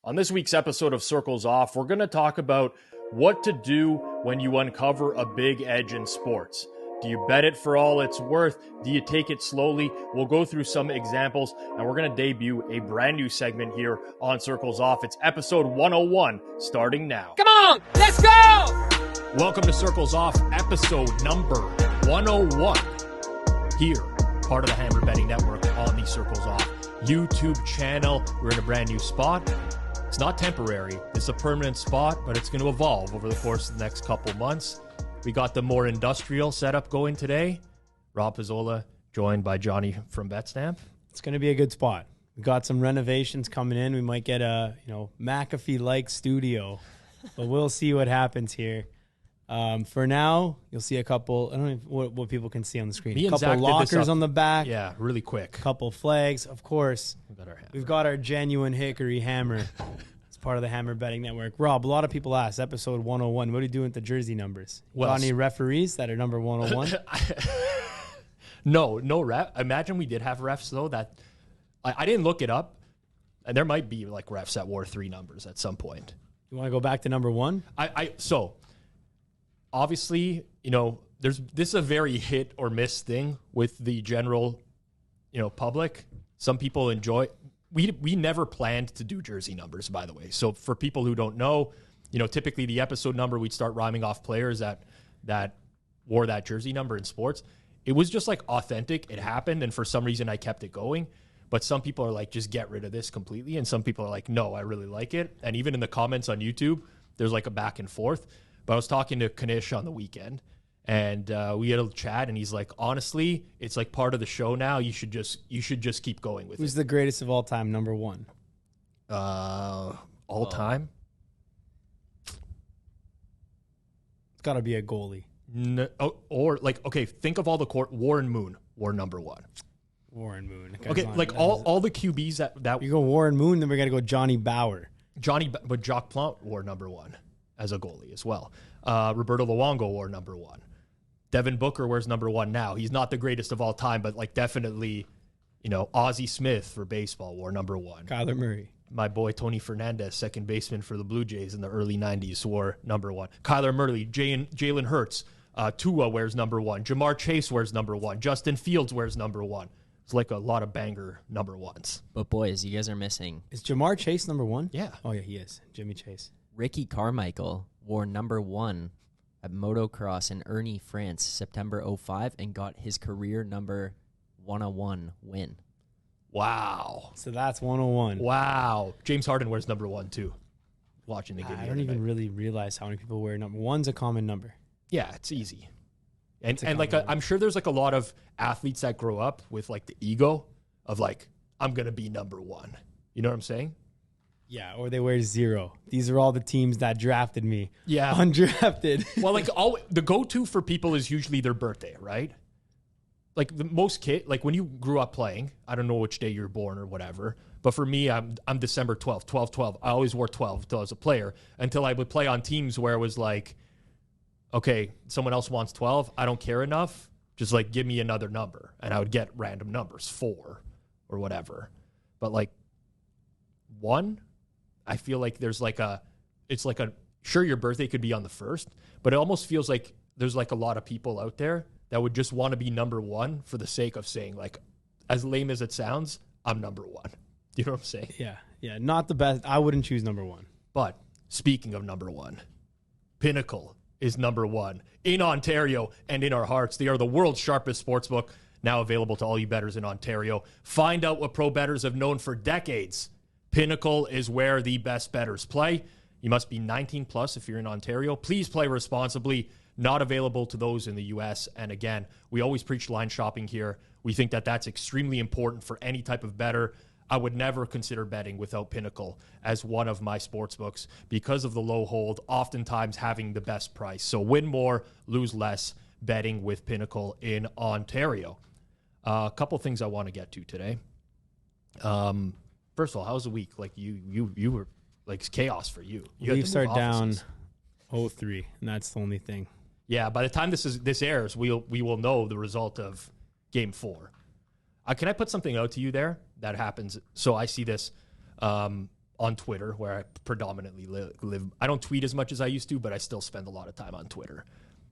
On this week's episode of Circles Off, we're going to talk about what to do when you uncover a big edge in sports. Do you bet it for all it's worth? Do you take it slowly? We'll go through some examples, and we're going to debut a brand new segment here on Circles Off. It's episode 101, starting now. Come on, let's go! Welcome to Circles Off, episode number 101. Here, part of the Hammer Betting Network on the Circles Off YouTube channel. We're in a brand new spot. It's not temporary. It's a permanent spot, but it's going to evolve over the course of the next couple months. We got the more industrial setup going today. Rob Pizzola, joined by Johnny from BetStamp. It's going to be a good spot. We got some renovations coming in. We might get a McAfee-like studio, but we'll see what happens here. For now, you'll see a couple. I don't know what people can see on the screen. A couple lockers on the back. Yeah, really quick. A couple flags. Of course, we've got our genuine hickory hammer. It's part of the Hammer Betting Network. Rob, a lot of people ask, episode 101, what are you doing with the jersey numbers? Got any referees that are number 101? No ref. Imagine we did have refs, though, that I didn't look it up. And there might be like refs that wore 3 numbers at some point. You want to go back to number 1? So obviously, this is a very hit or miss thing with the general, public. Some people enjoy. We never planned to do jersey numbers, by the way. So for people who don't know, typically the episode number, we'd start rhyming off players that wore that jersey number in sports. It was just like authentic. It happened, and for some reason I kept it going. But some people are like, just get rid of this completely, and some people are like, no, I really like it. And even in the comments on YouTube, there's like a back and forth. But I was talking to Kanish on the weekend, and we had a chat, and he's like, honestly, it's like part of the show now. You should just keep going with it. Who's the greatest of all time, number 1? All time? It's got to be a goalie. No, think of all the court. Warren Moon wore number 1. Warren Moon. Okay, like all the QBs that you go Warren Moon, then we got to go Johnny Bauer. But Jacques Plante wore number 1 as a goalie as well. Roberto Luongo wore number 1. Devin Booker wears number 1 now. He's not the greatest of all time, but like definitely, Ozzie Smith for baseball wore number 1. Kyler Murray. My boy Tony Fernandez, second baseman for the Blue Jays in the early 90s, wore number 1. Kyler Murray, Jalen Hurts, Tua wears number 1. Jamar Chase wears number 1. Justin Fields wears number 1. It's like a lot of banger number 1s. But boys, you guys are missing. Is Jamar Chase number 1? Yeah. Oh yeah, he is. Jimmy Chase. Ricky Carmichael wore number 1 at motocross in Ernie, France, September 05, and got his career number 101 win. Wow. So that's 101. Wow. James Harden wears number 1 too. Watching the game. I don't even really realize how many people wear number 1's a common number. Yeah, it's easy. And like I'm sure there's like a lot of athletes that grow up with like the ego of like, I'm going to be number 1. You know what I'm saying? Yeah, or they wear 0. These are all the teams that drafted me. Yeah. Undrafted. Well, like the go-to for people is usually their birthday, right? Like the most like when you grew up playing, I don't know which day you were born or whatever, but for me, I'm December 12th, 12-12. I always wore 12 until I was a player, until I would play on teams where it was like, okay, someone else wants 12. I don't care enough. Just like give me another number. And I would get random numbers, 4 or whatever. But like 1, I feel like sure, your birthday could be on the 1st, but it almost feels like there's like a lot of people out there that would just want to be number 1 for the sake of saying, like, as lame as it sounds, I'm number 1. You know what I'm saying? Yeah. Not the best. I wouldn't choose number 1. But speaking of number 1, Pinnacle is number 1 in Ontario and in our hearts. They are the world's sharpest sportsbook, now available to all you bettors in Ontario. Find out what pro bettors have known for decades. Pinnacle is where the best bettors play. You must be 19 plus if you're in Ontario. Please play responsibly. Not available to those in the U.S. And again, we always preach line shopping here. We think that that's extremely important for any type of bettor. I would never consider betting without Pinnacle as one of my sports books because of the low hold, oftentimes having the best price. So win more, lose less, betting with Pinnacle in Ontario. A couple things I want to get to today. First of all, how's the week? Like you were like chaos for you. Leafs are down 0-3, and that's the only thing. Yeah, by the time this airs, we will know the result of Game 4. Can I put something out to you there that happens? So I see this on Twitter, where I predominantly live. I don't tweet as much as I used to, but I still spend a lot of time on Twitter.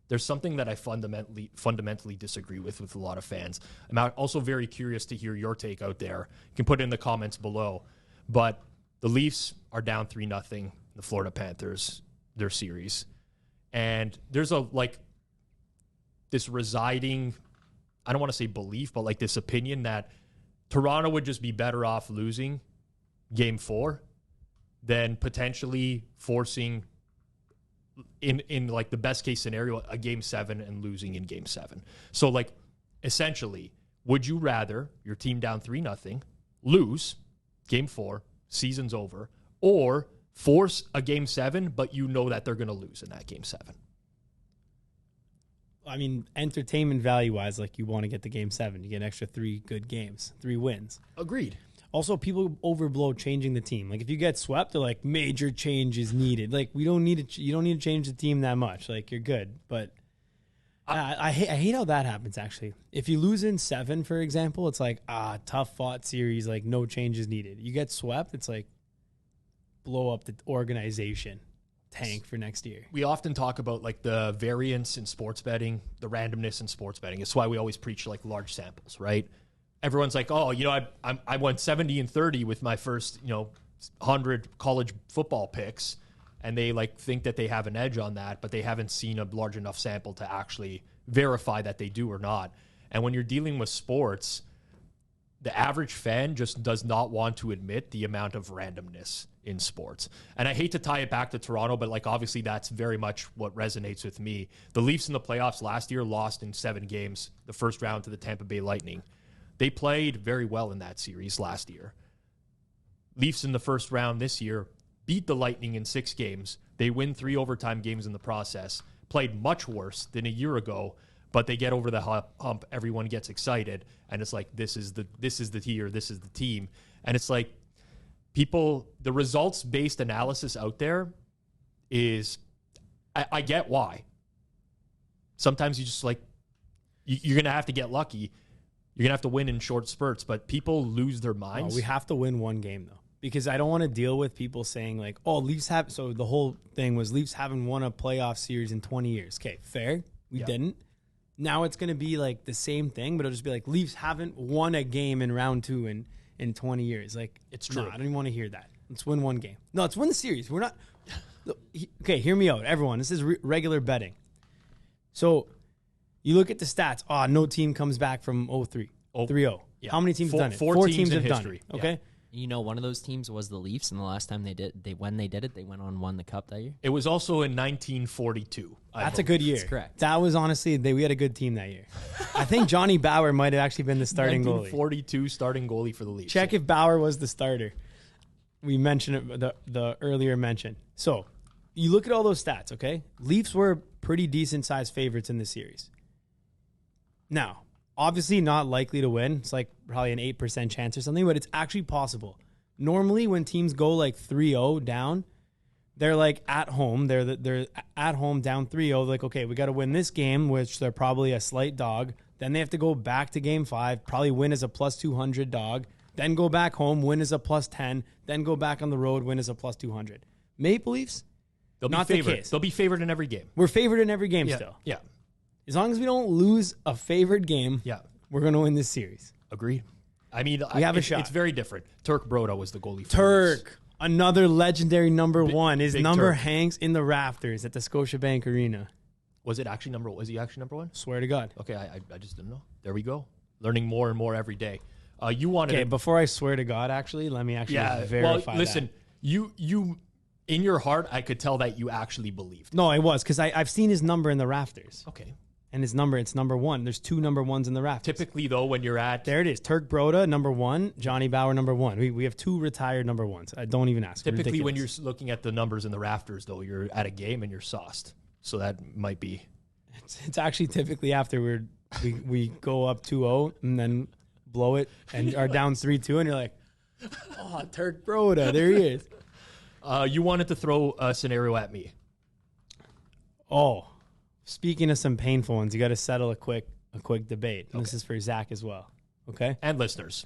There's something that I fundamentally disagree with a lot of fans. I'm also very curious to hear your take out there. You can put it in the comments below. But the Leafs are down 3-0. The Florida Panthers, their series. And there's this residing, I don't want to say belief, but like this opinion that Toronto would just be better off losing Game 4 than potentially forcing, in like the best case scenario, a Game 7 and losing in Game 7. So like essentially, would you rather your team down 3-0, lose Game 4, season's over, or force a Game 7, but you know that they're going to lose in that Game 7? I mean, entertainment value-wise, like you want to get the Game 7. You get an extra 3 good games, 3 wins. Agreed. Also, people overblow changing the team. Like if you get swept, they're like, major change is needed. Like you don't need to change the team that much. Like you're good. But I hate how that happens, actually. If you lose in 7, for example, it's like, tough fought series, like no changes needed. You get swept, it's like blow up the organization, tank for next year. We often talk about like the variance in sports betting, the randomness in sports betting. It's why we always preach like large samples, right? Everyone's like, oh, I went 70-30 with my first, 100 college football picks. And they like think that they have an edge on that, but they haven't seen a large enough sample to actually verify that they do or not. And when you're dealing with sports, the average fan just does not want to admit the amount of randomness in sports. And I hate to tie it back to Toronto, but like obviously that's very mumuch what resonates with me. The Leafs in the playoffs last year lost in 7 games, the first round to the Tampa Bay Lightning. They played very well in that series last year. Leafs in the first round this year beat the Lightning in 6 games. They win 3 overtime games in the process. Played much worse than a year ago, but they get over the hump. Everyone gets excited, and it's like this is the tier, this is the team, and it's like the results-based analysis out there is, I get why. Sometimes you just like you're gonna have to get lucky. You're gonna have to win in short spurts, but people lose their minds. We have to win one game though. Because I don't want to deal with people saying like, oh, Leafs have... So the whole thing was Leafs haven't won a playoff series in 20 years. Okay, fair. We didn't. Now it's going to be like the same thing, but it'll just be like Leafs haven't won a game in round 2 in 20 years. Like, it's true. I don't even want to hear that. Let's win one game. No, let's win the series. We're not... Okay, hear me out, everyone. This is regular betting. So you look at the stats. No team comes back from 3-0. Yeah. How many teams have done it? 4 teams have in done history. it. Okay. Yeah. One of those teams was the Leafs, and the last time they went on won the cup that year. It was also in 1942. That's a good year. That's correct. That was honestly, we had a good team that year. I think Johnny Bauer might have actually been the starting goalie. 1942 starting goalie for the Leafs. Check if Bauer was the starter. We mentioned it, the earlier mention. So you look at all those stats, okay? Leafs were pretty decent sized favorites in the series. Now, obviously not likely to win. It's like probably an 8% chance or something, but it's actually possible. Normally when teams go like 3-0 down, they're like at home. They're at home down 3-0. They're like, okay, we got to win this game, which they're probably a slight dog. Then they have to go back to game 5, probably win as a plus 200 dog. Then go back home, win as a plus 10. Then go back on the road, win as a plus 200. Maple Leafs, they'll not be favored. the case. They'll be favored in every game. We're favored in every game still. Yeah. As long as we don't lose a favored game, we're going to win this series. Agreed. I mean, we have a shot. It's very different. Turk Broda was the goalie. Turk, another legendary number 1. His number hangs in the rafters at the Scotiabank Arena. Was it actually number? Was he actually number 1? Swear to God. Okay, I just didn't know. There we go. Learning more and more every day. You wanted. Okay, before I swear to God, actually, let me actually verify. Well, listen, you. In your heart, I could tell that you actually believed. No, it was because I've seen his number in the rafters. Okay. And it's number 1. There's 2 number 1s in the rafters. Typically, though, when you're at... There it is. Turk Broda, number 1. Johnny Bauer, number 1. We have 2 retired number 1s. I don't even ask. Typically, when you're looking at the numbers in the rafters, though, you're at a game and you're sauced. So that might be... It's actually typically after we go up 2-0 and then blow it and are down 3-2 and you're like, oh, Turk Broda, there he is. You wanted to throw a scenario at me. Oh, speaking of some painful ones, you got to settle a quick debate. And this is for Zach as well. Okay? And listeners.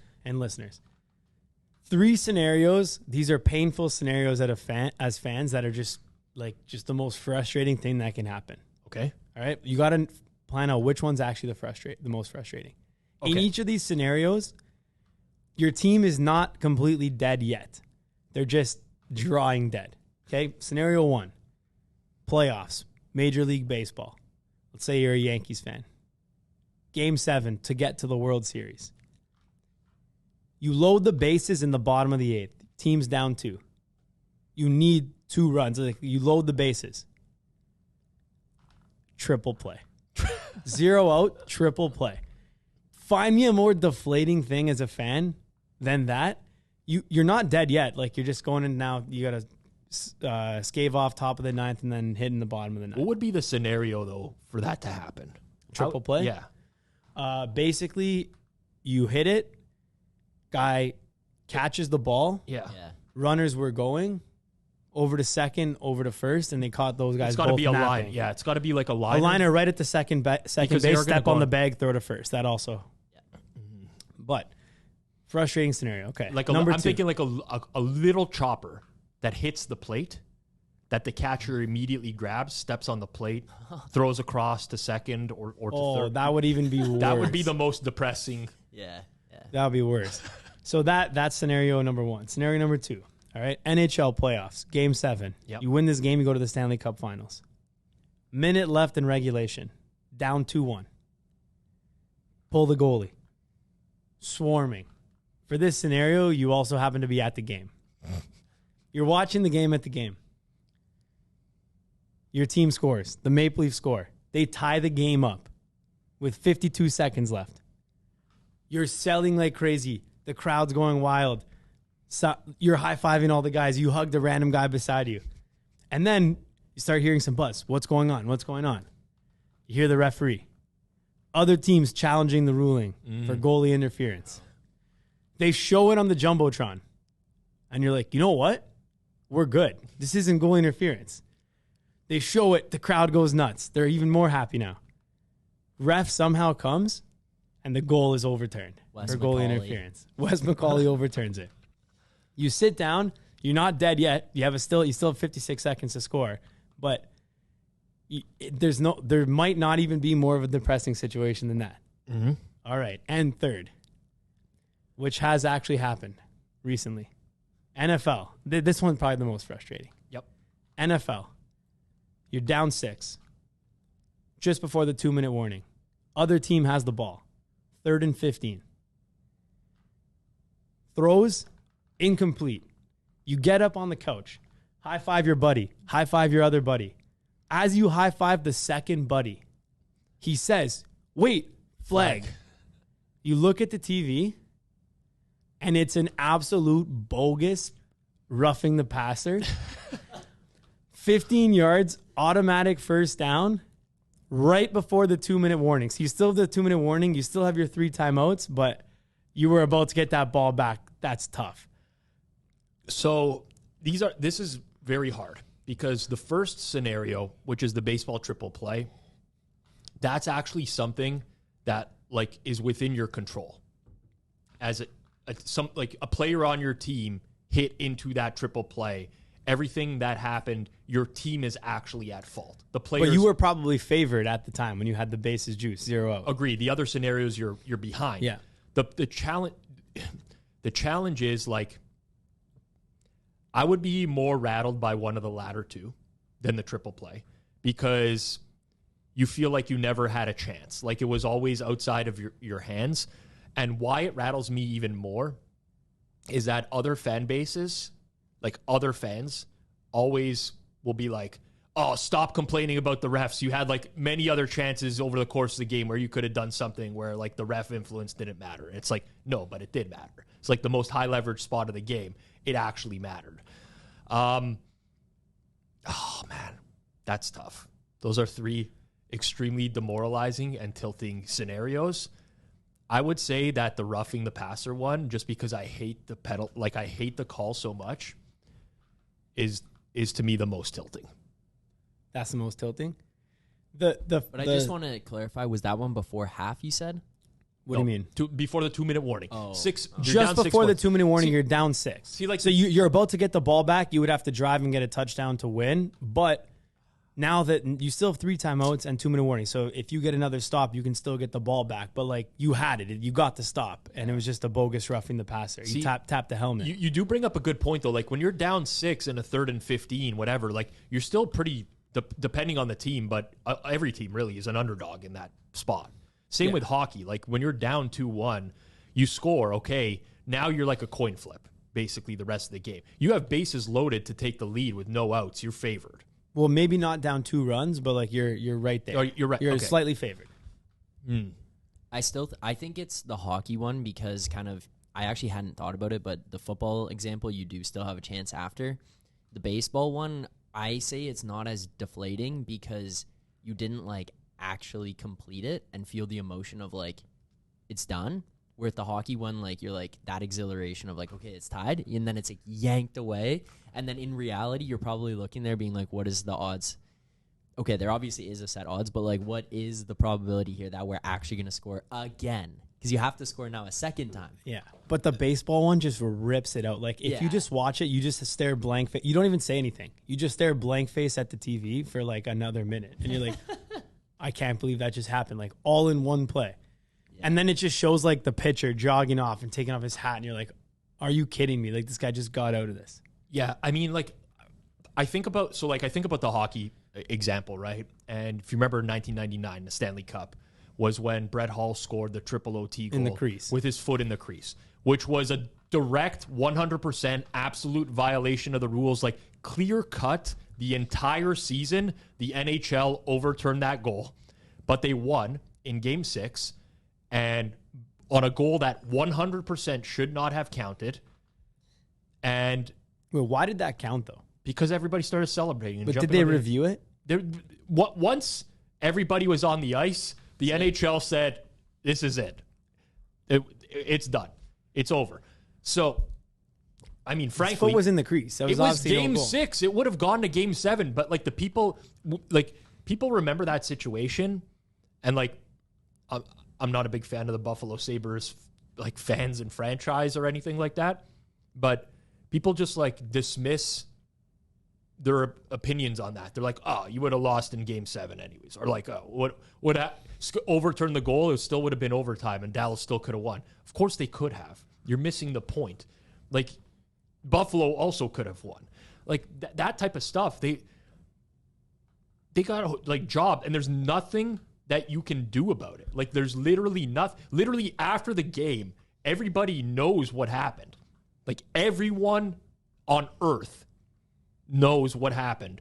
3 scenarios. These are painful scenarios as fans that are just the most frustrating thing that can happen. Okay. All right. You got to plan out which one's actually the most frustrating. Okay. In each of these scenarios, your team is not completely dead yet. They're just drawing dead. Okay. Scenario 1, playoffs, Major League Baseball. Let's say you're a Yankees fan. Game 7 to get to the World Series. You load the bases in the bottom of the 8th. Team's down 2. You need 2 runs. You load the bases. Triple play. 0 out, triple play. Find me a more deflating thing as a fan than that. You're not dead yet. Like, you're just going in now. You got to scave off top of the 9th and then hit in the bottom of the 9th. What would be the scenario, though, for that to happen? Triple play? Yeah. Basically, you hit it. Guy catches the ball. Yeah. Runners were going over to second, over to first, and they caught those guys. It's got to be a napping. line. Yeah, it's got to be like a line. A liner right at the second base, step on the bag, throw to first. That also. Yeah. But frustrating scenario. Okay. Like I'm thinking like a little chopper that hits the plate that the catcher immediately grabs, steps on the plate, throws across to second or to third. That would even be worse. That would be the most depressing. Yeah. That would be worse. So that's scenario number 1. Scenario number 2. All right. NHL playoffs, game 7. Yep. You win this game, you go to the Stanley Cup Finals. Minute left in regulation. Down 2-1. Pull the goalie. Swarming. For this scenario, you also happen to be at the game. You're watching the game at the game. Your team scores. The Maple Leafs score. They tie the game up with 52 seconds left. You're selling like crazy. The crowd's going wild. So you're high-fiving all the guys. You hug the random guy beside you. And then you start hearing some buzz. What's going on? What's going on? You hear the referee. Other teams challenging the ruling for goalie interference. They show it on the Jumbotron. And you're like, you know what? We're good. This isn't goal interference. They show it. The crowd goes nuts. They're even more happy now. Ref somehow comes, and the goal is overturned for goalie interference. Wes McCauley overturns it. You sit down. You're not dead yet. You still have 56 seconds to score, but there might not even be more of a depressing situation than that. Mm-hmm. All right, and third, which has actually happened recently. NFL. This one's probably the most frustrating. Yep. NFL. You're down 6. Just before the 2-minute warning. Other team has the ball. 3rd and 15. Throws incomplete. You get up on the couch. High five your buddy. High five your other buddy. As you high five the second buddy, he says, "Wait, flag." You look at the TV, and it's an absolute bogus roughing the passer. 15 yards, automatic first down, right before the 2-minute warning. So you still have the 2-minute warning. You still have your 3 timeouts, but you were about to get that ball back. That's tough. So this is very hard because the first scenario, which is the baseball triple play, that's actually something that like is within your control. As a player on your team hit into that triple play, everything that happened, your team is actually at fault. The players, but you were probably favored at the time when you had the bases juice 0 out. Agreed. The other scenarios you're behind. Yeah. The challenge is like I would be more rattled by one of the latter two than the triple play because you feel like you never had a chance. Like it was always outside of your hands. And why it rattles me even more is that other fan bases, like other fans, always will be like, oh, stop complaining about the refs. You had like many other chances over the course of the game where you could have done something where like the ref influence didn't matter. It's like, no, but it did matter. It's like the most high leverage spot of the game. It actually mattered. Oh man, that's tough. Those are 3 extremely demoralizing and tilting scenarios. I would say that the roughing the passer one, just because I hate the pedal, like I hate the call so much, is to me the most tilting. That's the most tilting. But I just want to clarify, was that one before half you said? What do you mean? Before the 2-minute warning. Oh. Just before the 2-minute warning, you're down 6. See, like, so you're about to get the ball back. You would have to drive and get a touchdown to win. But now that you still have 3 timeouts and 2-minute warning, so if you get another stop, you can still get the ball back. But like you had it, you got the stop, and it was just a bogus roughing the passer. You tap the helmet. You do bring up a good point though. Like when you're down 6 in a 3rd and 15, whatever, like you're still pretty depending on the team, but every team really is an underdog in that spot. Same with hockey. Like when you're down 2-1, you score, okay, now you're like a coin flip, basically the rest of the game. You have bases loaded to take the lead with no outs. You're favored. Well, maybe not down 2 runs, but like you're right there. Oh, you're right. You're okay. slightly favored. I think it's the hockey one because I actually hadn't thought about it, but the football example, you do still have a chance after. The baseball one, I say it's not as deflating because you didn't like actually complete it and feel the emotion of like it's done. Where at the hockey one, like you're like that exhilaration of like, okay, it's tied, and then it's like yanked away, and then in reality, you're probably looking there being like, what is the odds? Okay, there obviously is a set odds, but like, what is the probability here that we're actually going to score again? Because you have to score now a second time. Yeah, but the baseball one just rips it out. Like if you just watch it, you just stare blank face. You don't even say anything. You just stare blank face at the TV for like another minute, and you're like, I can't believe that just happened. Like all in one play. And then it just shows like the pitcher jogging off and taking off his hat. And you're like, are you kidding me? Like this guy just got out of this. Yeah. I mean, like I think about the hockey example, right? And if you remember 1999, the Stanley Cup was when Brett Hull scored the triple OT goal in the crease with his foot in the crease, which was a direct 100% absolute violation of the rules. Like clear cut the entire season, the NHL overturned that goal, but they won in Game 6. And on a goal that 100% should not have counted. And well, why did that count though? Because everybody started celebrating. But did they review it? Once everybody was on the ice, the NHL said, "This is it. It's done. It's over." So, I mean, frankly, his foot was in the crease. That was it was Game no goal. 6. It would have gone to Game 7. But like people remember that situation, and like. I'm not a big fan of the Buffalo Sabres, like fans and franchise or anything like that, but people just like dismiss their opinions on that. They're like, oh, you would have lost in Game 7 anyways, or like, oh, what would overturn the goal? It still would have been overtime, and Dallas still could have won. Of course, they could have. You're missing the point. Like Buffalo also could have won. Like that type of stuff. They got like job, and there's nothing that you can do about it. Like there's literally nothing. Literally after the game, everybody knows what happened. Like everyone on earth knows what happened,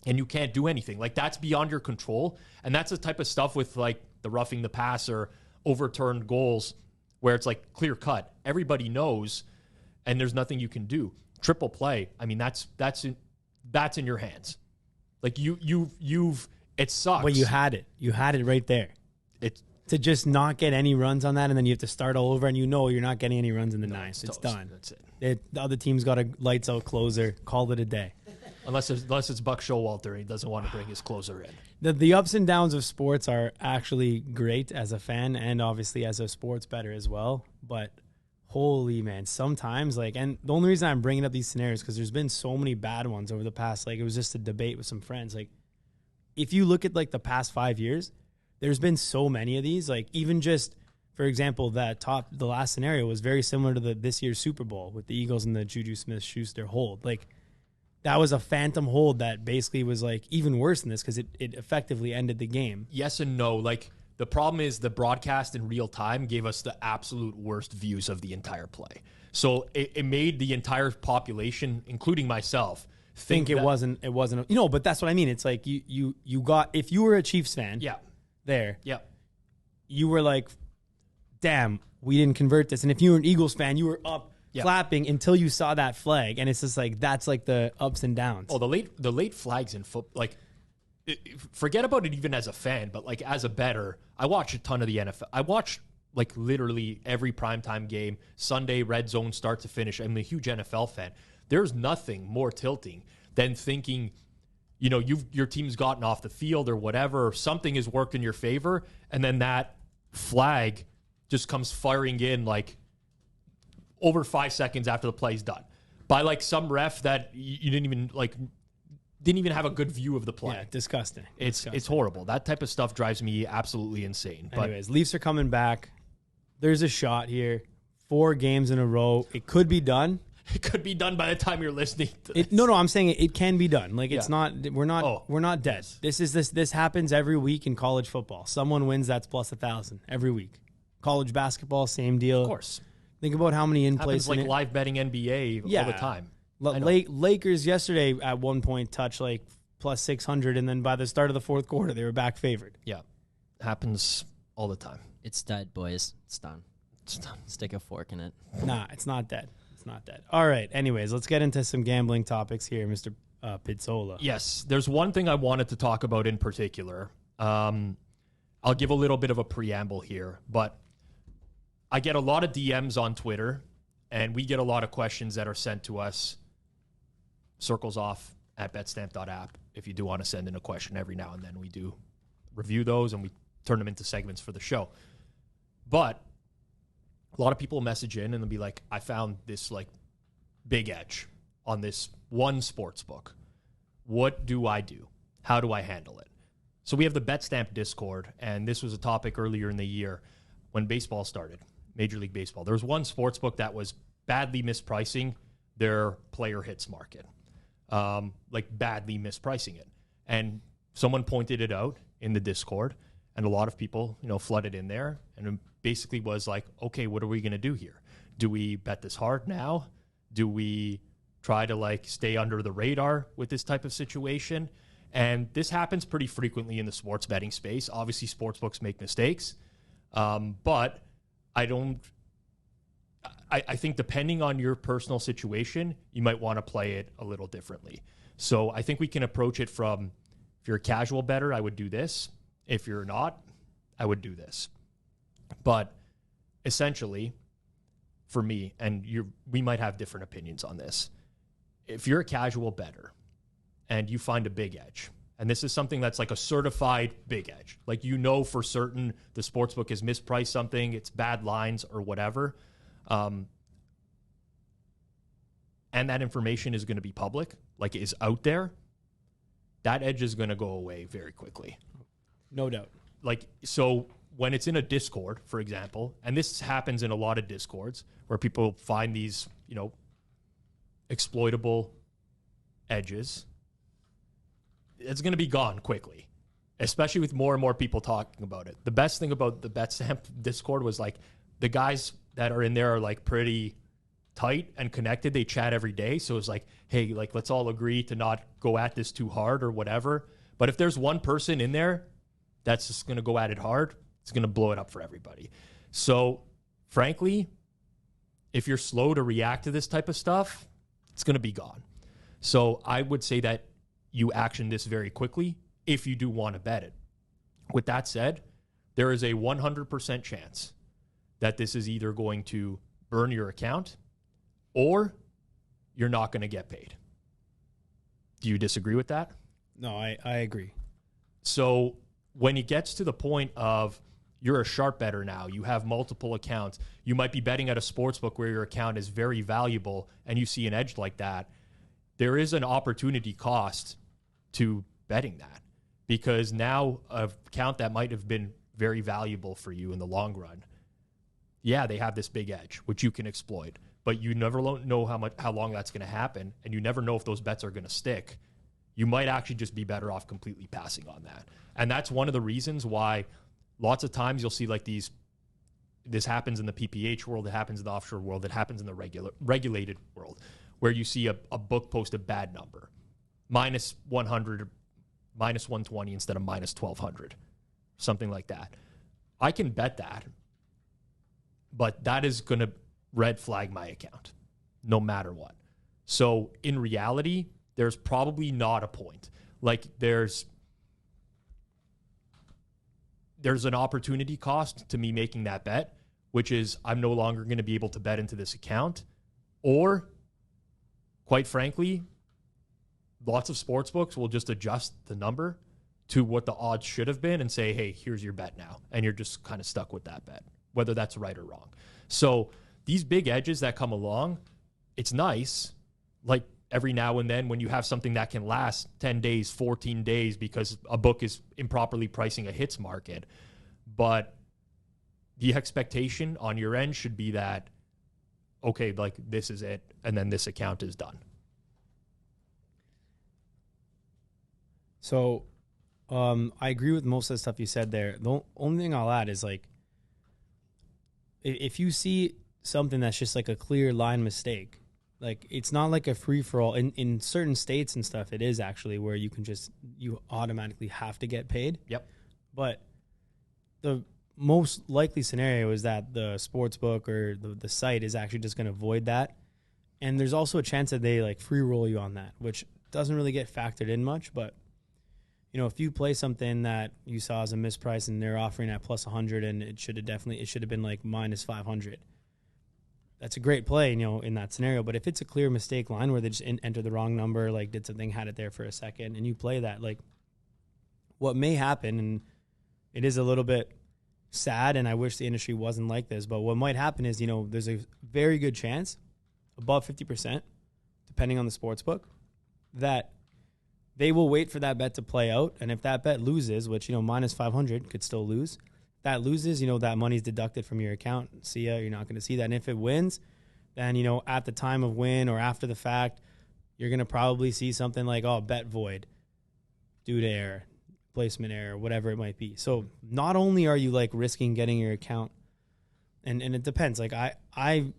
and you can't do anything. Like that's beyond your control. And that's the type of stuff with like the roughing the passer, overturned goals, where it's like clear cut. Everybody knows, and there's nothing you can do. Triple play. I mean, that's in your hands. Like you've. It sucks. But you had it. You had it right there. It's to just not get any runs on that, and then you have to start all over, and you know you're not getting any runs in the ninth. It's done. That's it. The other team's got a lights out closer. Call it a day. Unless it's Buck Showalter and he doesn't want to bring his closer in. The ups and downs of sports are actually great as a fan and obviously as a sports bettor as well. But holy man, sometimes and the only reason I'm bringing up these scenarios because there's been so many bad ones over the past. Like it was just a debate with some friends. Like if you look at like the past 5 years, there's been so many of these. Like even just for example, the last scenario was very similar to this year's Super Bowl with the Eagles and the Juju Smith-Schuster hold. Like that was a phantom hold that basically was like even worse than this because it effectively ended the game. Yes and no. Like the problem is the broadcast in real time gave us the absolute worst views of the entire play. So it made the entire population, including myself, think it wasn't, but that's what I mean. It's like you got, if you were a Chiefs fan you were like, damn, we didn't convert this. And if you were an Eagles fan, you were up clapping until you saw that flag. And it's just like, that's like the ups and downs. Oh, the late flags in football, like forget about it even as a fan, but like as a bettor, I watch a ton of the NFL. I watch like literally every primetime game, Sunday, red zone, start to finish. I'm a huge NFL fan. There's nothing more tilting than thinking, your team's gotten off the field or whatever, or something has worked in your favor, and then that flag just comes firing in like over 5 seconds after the play's done by like some ref that you didn't even have a good view of the play. Yeah, disgusting. It's horrible. That type of stuff drives me absolutely insane. Anyways, Leafs are coming back. There's a shot here. 4 games in a row. It could be done. It could be done by the time you're listening to this. No, I'm saying it can be done. Like it's not. We're not dead. This happens every week in college football. Someone wins, that's plus 1,000 every week. College basketball, same deal. Of course. Think about how many in-plays. Happens like live betting NBA all the time. Lakers yesterday at one point touched like plus 600, and then by the start of the fourth quarter, they were back favored. Yeah, happens all the time. It's dead, boys. It's done. It's done. Stick a fork in it. Nah, it's not dead. It's not dead. All right. Anyways, let's get into some gambling topics here, Mr. Pizzola. Yes, there's one thing I wanted to talk about in particular. I'll give a little bit of a preamble here, but I get a lot of DMs on Twitter, and we get a lot of questions that are sent to us. circlesoff at betstamp.app. If you do want to send in a question every now and then, we do review those and we turn them into segments for the show. But a lot of people message in and they'll be like, I found this like big edge on this one sports book. What do I do? How do I handle it? So we have the BetStamp Discord, and this was a topic earlier in the year when baseball started, Major League Baseball. There was one sports book that was badly mispricing their player hits market, like badly mispricing it. And someone pointed it out in the Discord, and a lot of people, flooded in there, and it basically was like, okay, what are we going to do here? Do we bet this hard now? Do we try to stay under the radar with this type of situation? And this happens pretty frequently in the sports betting space. Obviously, sportsbooks make mistakes, but I think depending on your personal situation, you might want to play it a little differently. So I think we can approach it from, if you're a casual bettor, I would do this. If you're not, I would do this. But essentially, for me, and we might have different opinions on this. If you're a casual bettor and you find a big edge, and this is something that's like a certified big edge, like for certain the sportsbook has mispriced something, it's bad lines or whatever, and that information is going to be public, is out there, that edge is going to go away very quickly. No doubt. So when it's in a Discord, for example, and this happens in a lot of Discords where people find these, exploitable edges, it's going to be gone quickly, especially with more and more people talking about it. The best thing about the BetStamp Discord was the guys that are in there are pretty tight and connected. They chat every day. So it's hey, let's all agree to not go at this too hard or whatever. But if there's one person in there that's just going to go at it hard, it's going to blow it up for everybody. So frankly, if you're slow to react to this type of stuff, it's going to be gone. So I would say that you action this very quickly if you do want to bet it. With that said, there is a 100% chance that this is either going to burn your account or you're not going to get paid. Do you disagree with that? No, I agree. So when it gets to the point of you're a sharp bettor now, you have multiple accounts, you might be betting at a sportsbook where your account is very valuable and you see an edge like that, there is an opportunity cost to betting that, because now an account that might have been very valuable for you in the long run, yeah, they have this big edge, which you can exploit, but you never know how long that's going to happen, and you never know if those bets are going to stick. You might actually just be better off completely passing on that. And that's one of the reasons why lots of times you'll see this happens in the PPH world, it happens in the offshore world, it happens in the regulated world, where you see a book post a bad number, minus 100, minus 120 instead of minus 1,200, something like that. I can bet that, but that is going to red flag my account no matter what. So in reality, there's probably not a point. There's an opportunity cost to me making that bet, which is I'm no longer going to be able to bet into this account. Or, quite frankly, lots of sportsbooks will just adjust the number to what the odds should have been and say, hey, here's your bet now. And you're just kind of stuck with that bet. whether that's right or wrong. So these big edges that come along, it's nice, like every now and then when you have something that can last 10 days, 14 days because a book is improperly pricing a hits market. But the expectation on your end should be that, okay, like this is it, and then this account is done. So I agree with most of the stuff you said there. The only thing I'll add is, like, if you see something that's just like a clear line mistake, like it's not like a free-for-all. In certain states and stuff, it is actually where you automatically have to get paid. Yep. But the most likely scenario is that the sports book or the site is actually just going to void that. And there's also a chance that they like free roll you on that, which doesn't really get factored in much. But, you know, if you play something that you saw as a misprice and they're offering at plus 100 and it should have been like minus 500, that's a great play, you know, in that scenario. But if it's a clear mistake line where they just enter the wrong number, like did something, had it there for a second, and you play that, like what may happen, and it is a little bit sad, and I wish the industry wasn't like this, but what might happen is, you know, there's a very good chance, above 50%, depending on the sports book, that they will wait for that bet to play out. And if that bet loses, which, you know, minus 500 could still lose, that loses, you know, that money's deducted from your account. See ya, you're not going to see that. And if it wins, then, you know, at the time of win or after the fact, you're going to probably see something like, oh, bet void due to error, placement error, whatever it might be. So not only are you like risking getting your account, and it depends. Like I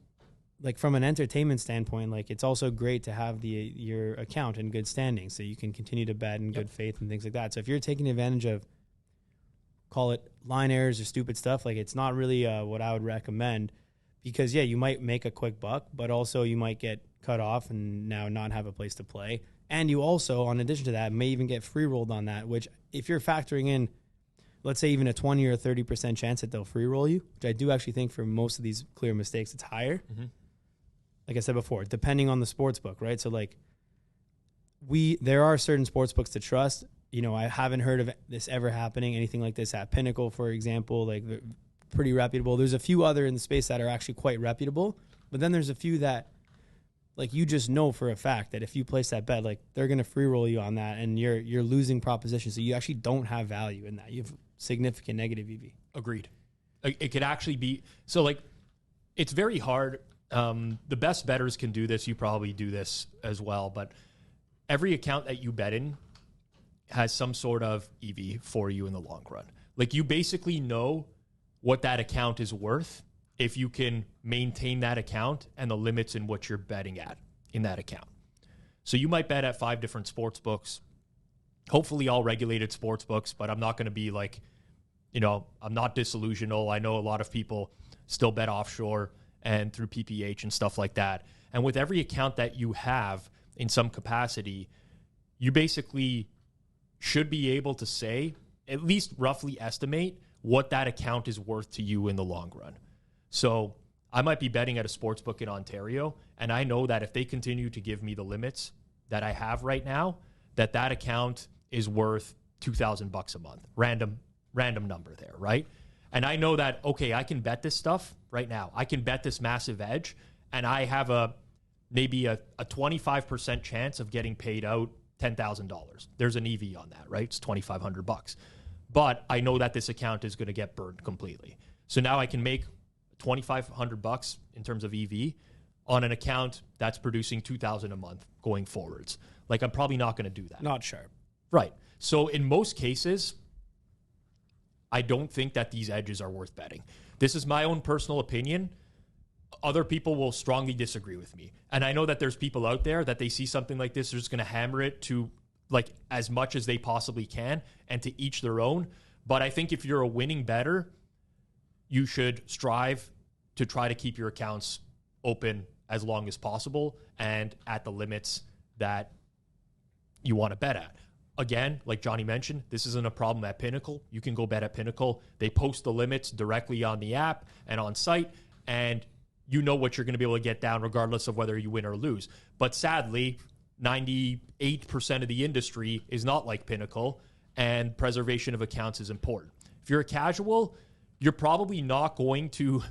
like from an entertainment standpoint, like it's also great to have your account in good standing so you can continue to bet in good faith and things like that. So if you're taking advantage of, call it line errors or stupid stuff, like it's not really what I would recommend, because yeah, you might make a quick buck, but also you might get cut off and now not have a place to play. And you also, in addition to that, may even get free rolled on that, which if you're factoring in, let's say even a 20 or 30% chance that they'll free roll you, which I do actually think for most of these clear mistakes, it's higher. Mm-hmm. Like I said before, depending on the sports book, right? So like there are certain sports books to trust. You know, I haven't heard of this ever happening, anything like this at Pinnacle, for example, like pretty reputable. There's a few other in the space that are actually quite reputable, but then there's a few that, like, you just know for a fact that if you place that bet, like they're going to free roll you on that, and you're losing proposition. So you actually don't have value in that. You have significant negative EV. Agreed. It could actually be, so like, it's very hard. The best bettors can do this. You probably do this as well, but every account that you bet in has some sort of EV for you in the long run. Like, you basically know what that account is worth if you can maintain that account and the limits in what you're betting at in that account. So you might bet at 5 different sports books, hopefully all regulated sports books, but I'm not going to be like, you know, I'm not disillusional. I know a lot of people still bet offshore and through PPH and stuff like that. And with every account that you have in some capacity, you basically should be able to say, at least roughly estimate what that account is worth to you in the long run. So I might be betting at a sports book in Ontario, and I know that if they continue to give me the limits that I have right now, that account is worth $2,000 a month. Random number there, right? And I know that, okay, I can bet this stuff right now. I can bet this massive edge, and I have maybe a 25% chance of getting paid out $10,000. There's an EV on that, right? It's $2,500. But I know that this account is going to get burned completely. So now I can make $2,500 in terms of EV on an account that's producing $2,000 a month going forwards. Like, I'm probably not going to do that. Not sharp. Right. So in most cases, I don't think that these edges are worth betting. This is my own personal opinion. Other people will strongly disagree with me. And I know that there's people out there that they see something like this, they're just going to hammer it to like as much as they possibly can, and to each their own. But I think if you're a winning bettor, you should strive to try to keep your accounts open as long as possible and at the limits that you want to bet at. Again, like Johnny mentioned, this isn't a problem at Pinnacle. You can go bet at Pinnacle. They post the limits directly on the app and on site, and you know what you're going to be able to get down regardless of whether you win or lose. But sadly, 98% of the industry is not like Pinnacle, and preservation of accounts is important. If you're a casual, you're probably not going to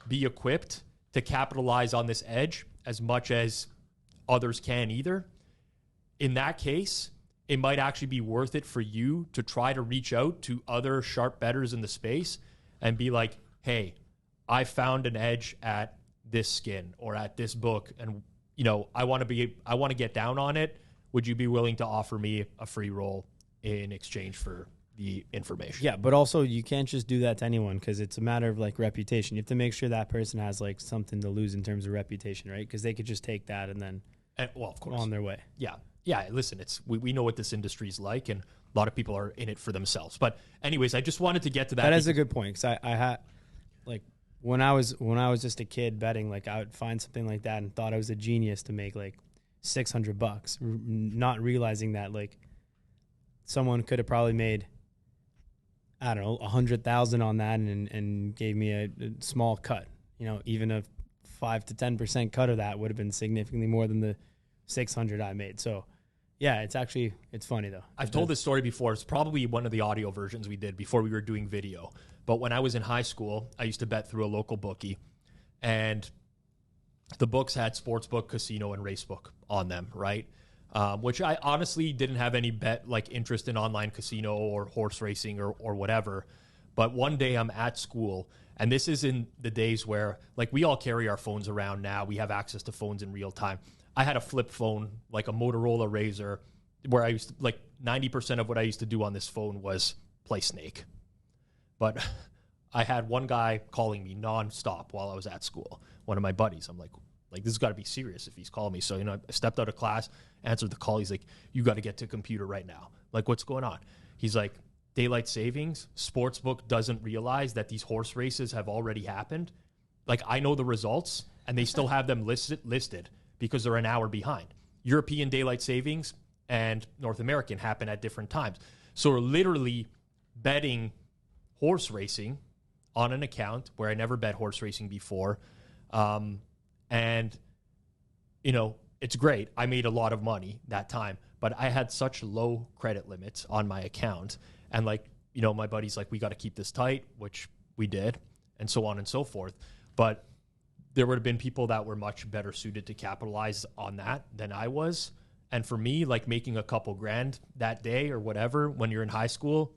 be equipped to capitalize on this edge as much as others can either. In that case, it might actually be worth it for you to try to reach out to other sharp bettors in the space and be like, hey, I found an edge at this skin or at this book, and I want to get down on it. Would you be willing to offer me a free roll in exchange for the information? Yeah, but also you can't just do that to anyone, because it's a matter of like reputation. You have to make sure that person has like something to lose in terms of reputation, right? Because they could just take that and then well, of course, on their way. Yeah. Listen, we know what this industry is like, and a lot of people are in it for themselves. But anyways, I just wanted to get to that. That is a good point, because I had like when I was just a kid betting, like I would find something like that and thought I was a genius to make like $600, not realizing that like someone could have probably made, I don't know, 100,000 on that and gave me a small cut. Even a 5 to 10% cut of that would have been significantly more than the 600 I made. So yeah, it's funny though. I've told this story before. It's probably one of the audio versions we did before we were doing video. But when I was in high school, I used to bet through a local bookie, and the books had sportsbook, casino, and racebook on them, right? Which I honestly didn't have any interest in online casino or horse racing or whatever. But one day I'm at school, and this is in the days where like we all carry our phones around now. We have access to phones in real time. I had a flip phone, like a Motorola Razr, where I used to, 90% of what I used to do on this phone was play Snake. But I had one guy calling me nonstop while I was at school, one of my buddies. I'm like, this has got to be serious if he's calling me. So, I stepped out of class, answered the call. He's like, you got to get to a computer right now. Like, what's going on? He's like, daylight savings, Sportsbook doesn't realize that these horse races have already happened. Like, I know the results, and they still have them listed because they're an hour behind. European daylight savings and North American happen at different times. So we're literally betting horse racing on an account where I never bet horse racing before. And, it's great. I made a lot of money that time, but I had such low credit limits on my account. And my buddy's like, we got to keep this tight, which we did, and so on and so forth. But there would have been people that were much better suited to capitalize on that than I was. And for me, making a couple grand that day or whatever, when you're in high school,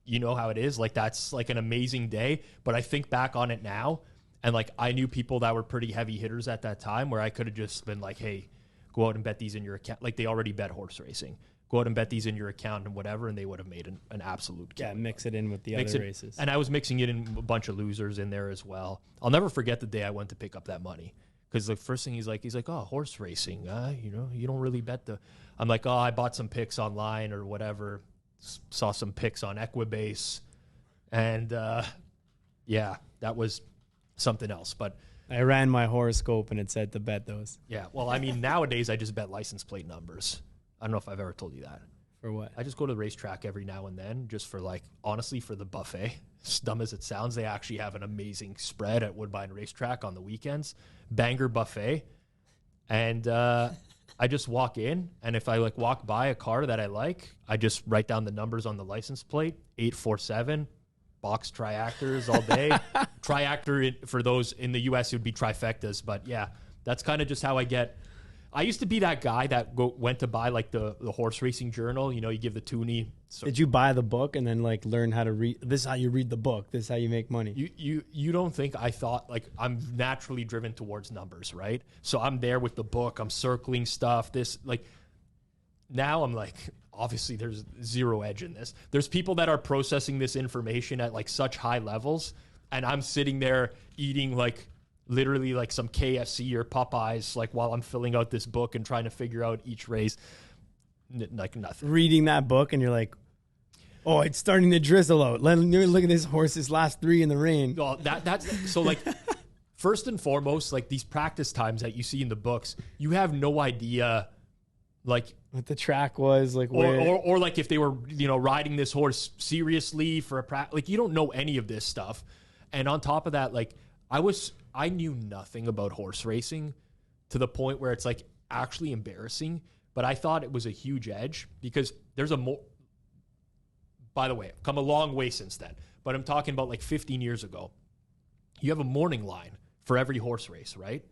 you know how it is. That's an amazing day. But I think back on it now, and I knew people that were pretty heavy hitters at that time where I could have just been like, hey, go out and bet these in your account. They already bet horse racing. Go out and bet these in your account and whatever, and they would have made an absolute killing. Yeah, mix it in with the other races. And I was mixing it in a bunch of losers in there as well. I'll never forget the day I went to pick up that money, because the first thing he's like, oh, horse racing, you don't really bet I'm like, oh, I bought some picks online or whatever, saw some picks on Equibase, and yeah, that was something else. But I ran my horoscope and it said to bet those. Yeah, well, nowadays I just bet license plate numbers. I don't know if I've ever told you that. For what? I just go to the racetrack every now and then just for honestly, for the buffet. As dumb as it sounds, they actually have an amazing spread at Woodbine Racetrack on the weekends. Banger buffet. And I just walk in, and if I walk by a car that I like, I just write down the numbers on the license plate, 847, box triactors all day. Triactor, for those in the U.S., it would be trifectas. But yeah, that's kind of just how I get. I used to be that guy that went to buy the horse racing journal. You give the toonie. So did you buy the book and then learn how to read? This is how you read the book. This is how you make money. You don't think I thought I'm naturally driven towards numbers, right? So I'm there with the book. I'm circling stuff. Now I'm obviously there's zero edge in this. There's people that are processing this information at such high levels, and I'm sitting there eating literally some KFC or Popeyes while I'm filling out this book and trying to figure out each race. Nothing. Reading that book and you're like, oh, it's starting to drizzle out. Let me look at this horse's last 3 in the rain. Well, that's so first and foremost, these practice times that you see in the books, you have no idea what the track was or if they were riding this horse seriously for a practice. You don't know any of this stuff. And on top of that, I knew nothing about horse racing to the point where it's actually embarrassing, but I thought it was a huge edge because there's by the way, I've come a long way since then, but I'm talking about like 15 years ago. You have a morning line for every horse race, right?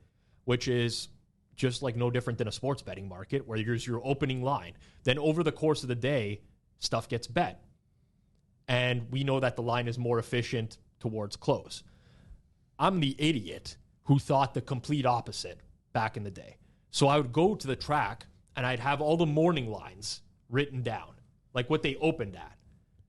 Which is just like no different than a sports betting market where there's your opening line. Then over the course of the day, stuff gets bet. And we know that the line is more efficient towards close. I'm the idiot who thought the complete opposite back in the day. So I would go to the track and I'd have all the morning lines written down, like what they opened at.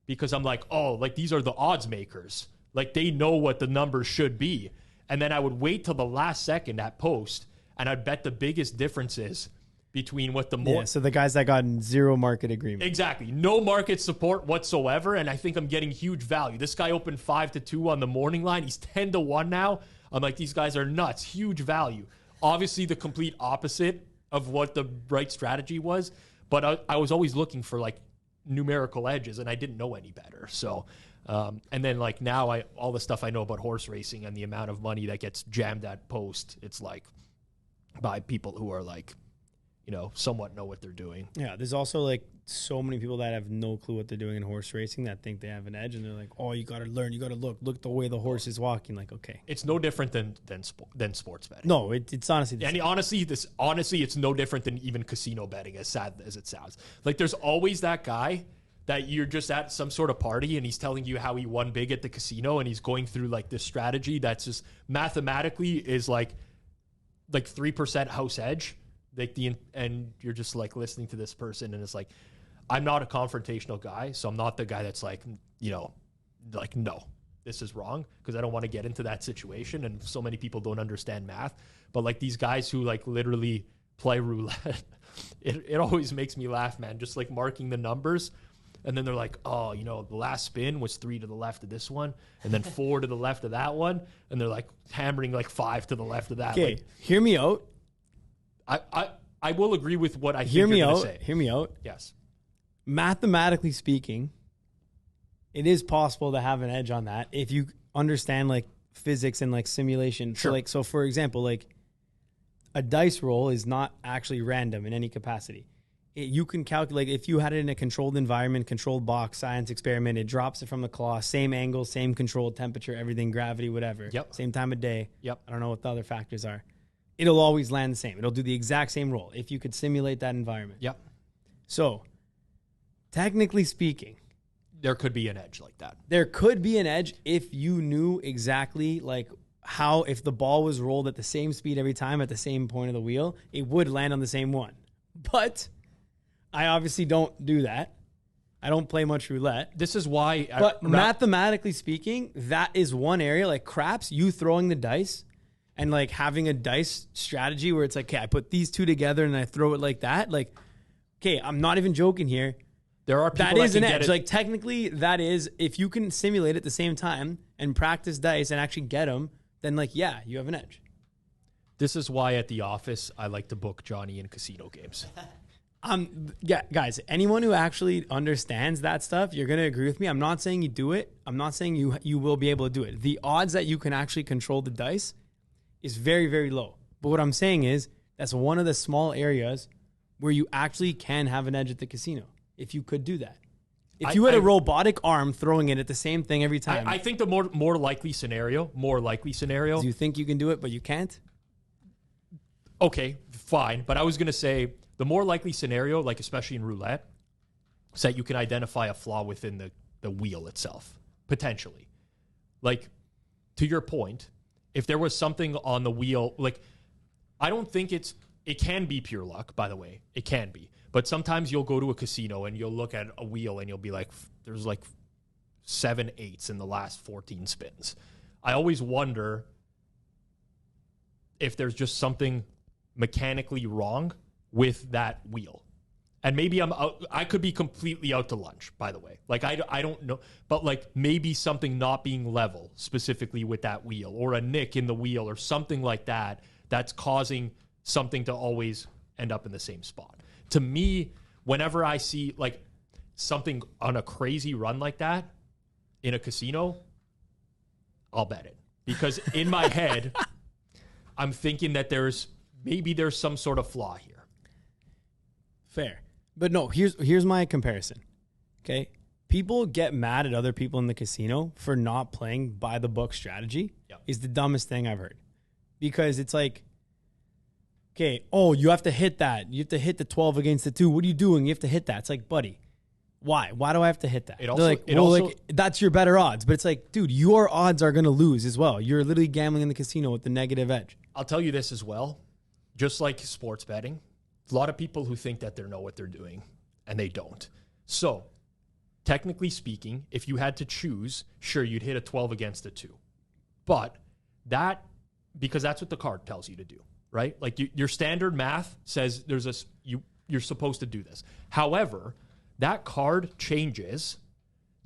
Because I'm like, oh, like these are the odds makers. Like they know what the numbers should be. And then I would wait till the last second at post and I'd bet the biggest differences between what the so the guys that got zero market agreement. Exactly. No market support whatsoever. And I think I'm getting huge value. This guy opened 5-2 on the morning line. He's 10-1 now. I'm like, these guys are nuts. Huge value. Obviously the complete opposite of what the right strategy was. But I was always looking for like numerical edges and I didn't know any better. So, and then like now all the stuff I know about horse racing and the amount of money that gets jammed at post, it's like by people who are like, you know, somewhat know what they're doing. Yeah, there's also like so many people that have no clue what they're doing in horse racing that think they have an edge, and they're like, "Oh, you got to learn, you got to look the way the horse is walking." Like, okay, it's no different than sports betting. No, it's honestly the same. Honestly, it's no different than even casino betting. As sad as it sounds, like there's always that guy that you're just at some sort of party and he's telling you how he won big at the casino and he's going through like this strategy that's just mathematically is like 3% house edge. And you're just like listening to this person and it's like, I'm not a confrontational guy, so I'm not the guy that's like, you know, like, no, this is wrong, because I don't want to get into that situation, and so many people don't understand math. But like these guys who like literally play roulette, it always makes me laugh, man, just like marking the numbers. And then they're like, oh, you know, the last spin was 3 to the left of this one, and then 4 to the left of that one, and they're like hammering like 5 to the left of that. Okay, like, hear me out. I will agree with what I think you're going to say. Hear me out. Yes. Mathematically speaking, it is possible to have an edge on that if you understand like physics and like simulation. Sure. So for example, like a dice roll is not actually random in any capacity. You can calculate if you had it in a controlled environment, controlled box, science experiment, it drops it from the claw, same angle, same controlled temperature, everything, gravity, whatever. Yep. Same time of day. Yep. I don't know what the other factors are. It'll always land the same. It'll do the exact same roll if you could simulate that environment. Yep. So, technically speaking, there could be an edge like that. There could be an edge if you knew exactly like how, if the ball was rolled at the same speed every time at the same point of the wheel, it would land on the same one. But I obviously don't do that. I don't play much roulette. This is why. But mathematically speaking, that is one area, like craps, you throwing the dice and like having a dice strategy where it's like, okay, I put these two together and I throw it like that. Like, okay, I'm not even joking here. There are people that is an edge. Like technically, that is, if you can simulate at the same time and practice dice and actually get them, then like, yeah, you have an edge. This is why at the office I like to book Johnny in casino games. Yeah, guys, anyone who actually understands that stuff, you're going to agree with me. I'm not saying you do it. I'm not saying you will be able to do it. The odds that you can actually control the dice is very, very low. But what I'm saying is that's one of the small areas where you actually can have an edge at the casino if you could do that. If you had a robotic arm throwing it at the same thing every time. I think the more likely scenario. Do you think you can do it, but you can't? Okay, fine. But I was going to say the more likely scenario, like especially in roulette, is that you can identify a flaw within the wheel itself, potentially. Like, to your point, if there was something on the wheel, like, I don't think it can be pure luck, by the way. It can be. But sometimes you'll go to a casino and you'll look at a wheel and you'll be like, there's like 7 8s in the last 14 spins. I always wonder if there's just something mechanically wrong with that wheel. And maybe I could be completely out to lunch, by the way. Like, I don't know. But, like, maybe something not being level specifically with that wheel, or a nick in the wheel or something like that, that's causing something to always end up in the same spot. To me, whenever I see, like, something on a crazy run like that in a casino, I'll bet it. Because in my head, I'm thinking that there's some sort of flaw here. Fair. But no, here's my comparison. Okay? people get mad at other people in the casino for not playing by the book strategy is the dumbest thing I've heard. Because it's like, okay, you have to hit that. You have to hit the 12 against the 2. What are you doing? You have to hit that. It's like, buddy, why? Why do I have to hit that? That's your better odds. But it's like, dude, your odds are going to lose as well. You're literally gambling in the casino with the negative edge. I'll tell you this as well. Just like sports betting, a lot of people who think that they know what they're doing, and they don't. So, technically speaking, if you had to choose, sure, you'd hit a 12 against a 2. But because that's what the card tells you to do, right? Like your standard math says you're supposed to do this. However, that card changes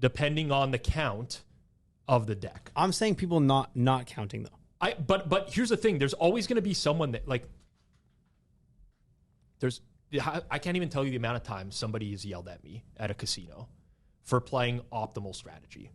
depending on the count of the deck. I'm saying people not counting though. But here's the thing: there's always going to be someone that I can't even tell you the amount of times somebody has yelled at me at a casino for playing optimal strategy,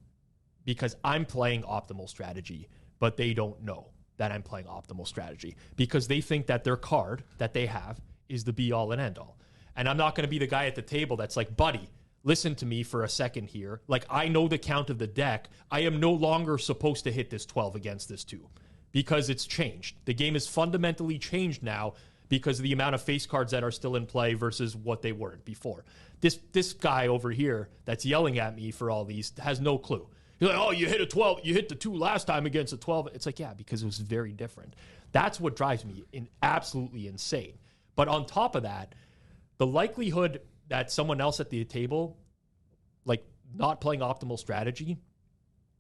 because I'm playing optimal strategy, but they don't know that I'm playing optimal strategy because they think that their card that they have is the be all and end all. And I'm not going to be the guy at the table that's like, buddy, listen to me for a second here. Like, I know the count of the deck. I am no longer supposed to hit this 12 against this 2 because it's changed. The game is fundamentally changed now because of the amount of face cards that are still in play versus what they were before. This guy over here that's yelling at me for all these has no clue. He's like, oh, you hit a 12. You hit the 2 last time against a 12. It's like, yeah, because it was very different. That's what drives me absolutely insane. But on top of that, the likelihood that someone else at the table, like not playing optimal strategy,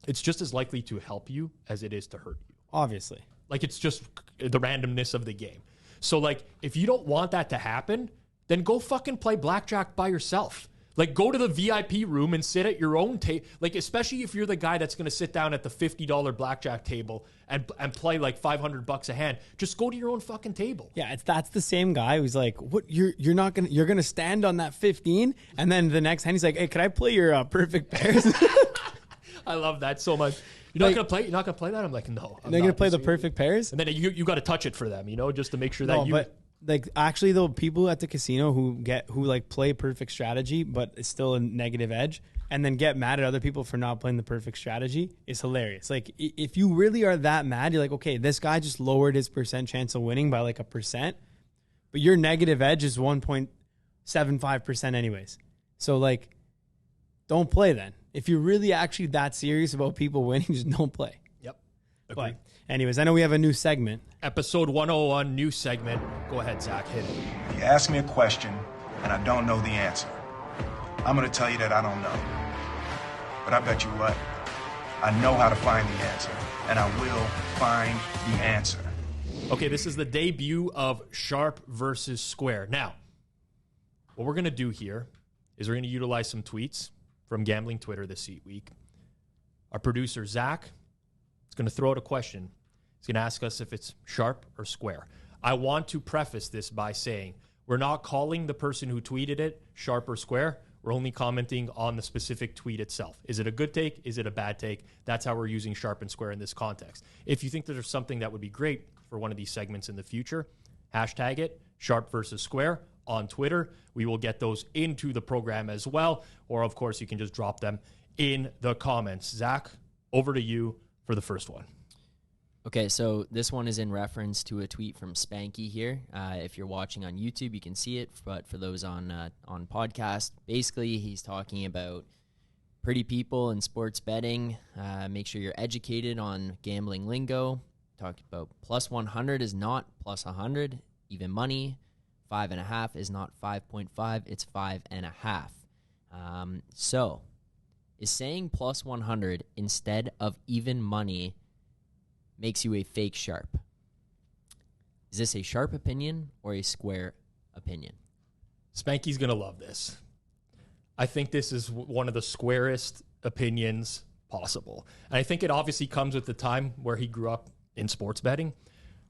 it's just as likely to help you as it is to hurt you. Obviously. Like, it's just the randomness of the game. So, like, if you don't want that to happen, then go fucking play blackjack by yourself. Like, go to the VIP room and sit at your own table. Like, especially if you're the guy that's going to sit down at the $50 blackjack table and play like $500 a hand. Just go to your own fucking table. Yeah, that's the same guy who's like, "What? You're gonna stand on that 15?" And then the next hand he's like, "Hey, can I play your perfect pairs?" I love that so much. You're not gonna play that? I'm like, no. They're gonna play the perfect pairs, and then you got to touch it for them, just to make sure that you. But like, actually, though, people at the casino who like play perfect strategy, but it's still a negative edge, and then get mad at other people for not playing the perfect strategy is hilarious. Like, if you really are that mad, you're like, okay, this guy just lowered his percent chance of winning by like 1%, but your negative edge is 1.75% anyways. So like, don't play then. If you're really actually that serious about people winning, just don't play. Yep. Agree. But anyways, I know we have a new segment. Episode 101, new segment. Go ahead, Zach, hit it. You ask me a question, and I don't know the answer. I'm going to tell you that I don't know. But I bet you what? I know how to find the answer, and I will find the answer. Okay, this is the debut of Sharp versus Square. Now, what we're going to do here is we're going to utilize some tweets from Gambling Twitter this week. Our producer, Zach, is going to throw out a question. He's going to ask us if it's Sharp or Square. I want to preface this by saying we're not calling the person who tweeted it Sharp or Square. We're only commenting on the specific tweet itself. Is it a good take? Is it a bad take? That's how we're using Sharp and Square in this context. If you think there's something that would be great for one of these segments in the future, hashtag it, Sharp versus Square, on Twitter. We will get those into the program as well. Or, of course, you can just drop them in the comments. Zach, over to you for the first one. Okay, so this one is in reference to a tweet from Spanky here. If you're watching on YouTube, you can see it, but for those on podcast, basically he's talking about pretty people and sports betting. Make sure you're educated on gambling lingo. Talk about plus 100 is not plus 100. Even money, 5.5 is not 5.5. It's 5.5. So, is saying plus 100 instead of even money makes you a fake sharp? Is this a Sharp opinion or a Square opinion? Spanky's going to love this. I think this is one of the squarest opinions possible. And I think it obviously comes with the time where he grew up in sports betting.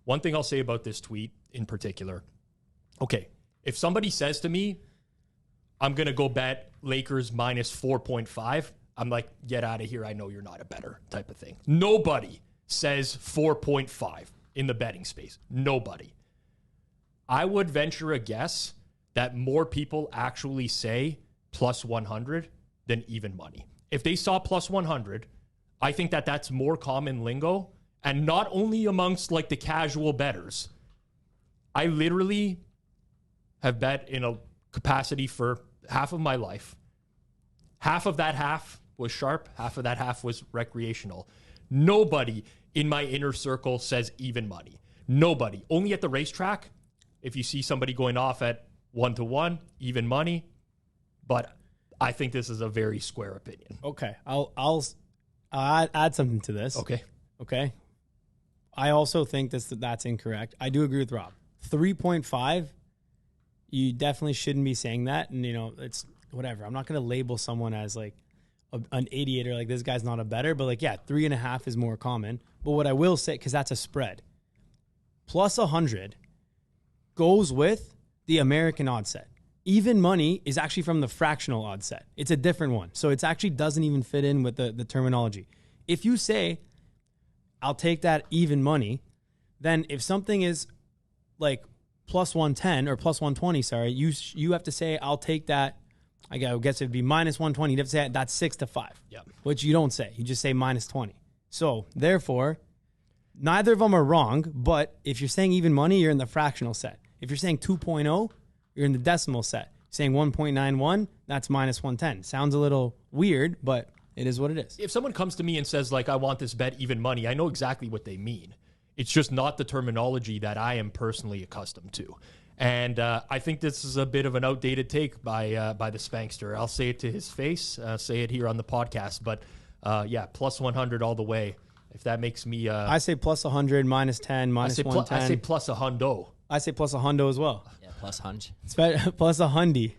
One thing I'll say about this tweet in particular, okay, if somebody says to me, I'm going to go bet Lakers minus 4.5, I'm like, get out of here. I know you're not a bettor type of thing. Nobody says 4.5 in the betting space. Nobody. I would venture a guess that more people actually say plus 100 than even money. If they saw plus 100, I think that that's more common lingo, and not only amongst like the casual bettors. I literally have bet in a capacity for half of my life. Half of that half was sharp, half of that half was recreational. Nobody in my inner circle says even money. Nobody. Only at the racetrack, if you see somebody going off at 1-to-1, even money. But I think this is a very square opinion. Okay, I'll add something to this. Okay. I also think that's incorrect. I do agree with Rob. 3.5, you definitely shouldn't be saying that. And, it's whatever. I'm not going to label someone as like an idiot or like this guy's not a better, but like, yeah, 3.5 is more common. But what I will say, because that's a spread, plus 100 goes with the American odd set. Even money is actually from the fractional odd set. It's a different one. So it actually doesn't even fit in with the terminology. If you say, I'll take that even money, then if something is like plus 110 or plus 120, you have to say, I'll take that. I guess it'd be minus 120. You'd have to say that's 6-5, which you don't say. You just say minus 20. So therefore, neither of them are wrong, but if you're saying even money, you're in the fractional set. If you're saying 2.0, you're in the decimal set. Saying 1.91, that's minus 110. Sounds a little weird, but it is what it is. If someone comes to me and says, like, I want this bet even money, I know exactly what they mean. It's just not the terminology that I am personally accustomed to. And I think this is a bit of an outdated take by the Spankster. I'll say it to his face, say it here on the podcast. But, plus 100 all the way. If that makes me... I say plus 100, minus 10, minus 110. I say plus a hundo. I say plus a hundo as well. Yeah, plus hunch. Plus a hundy.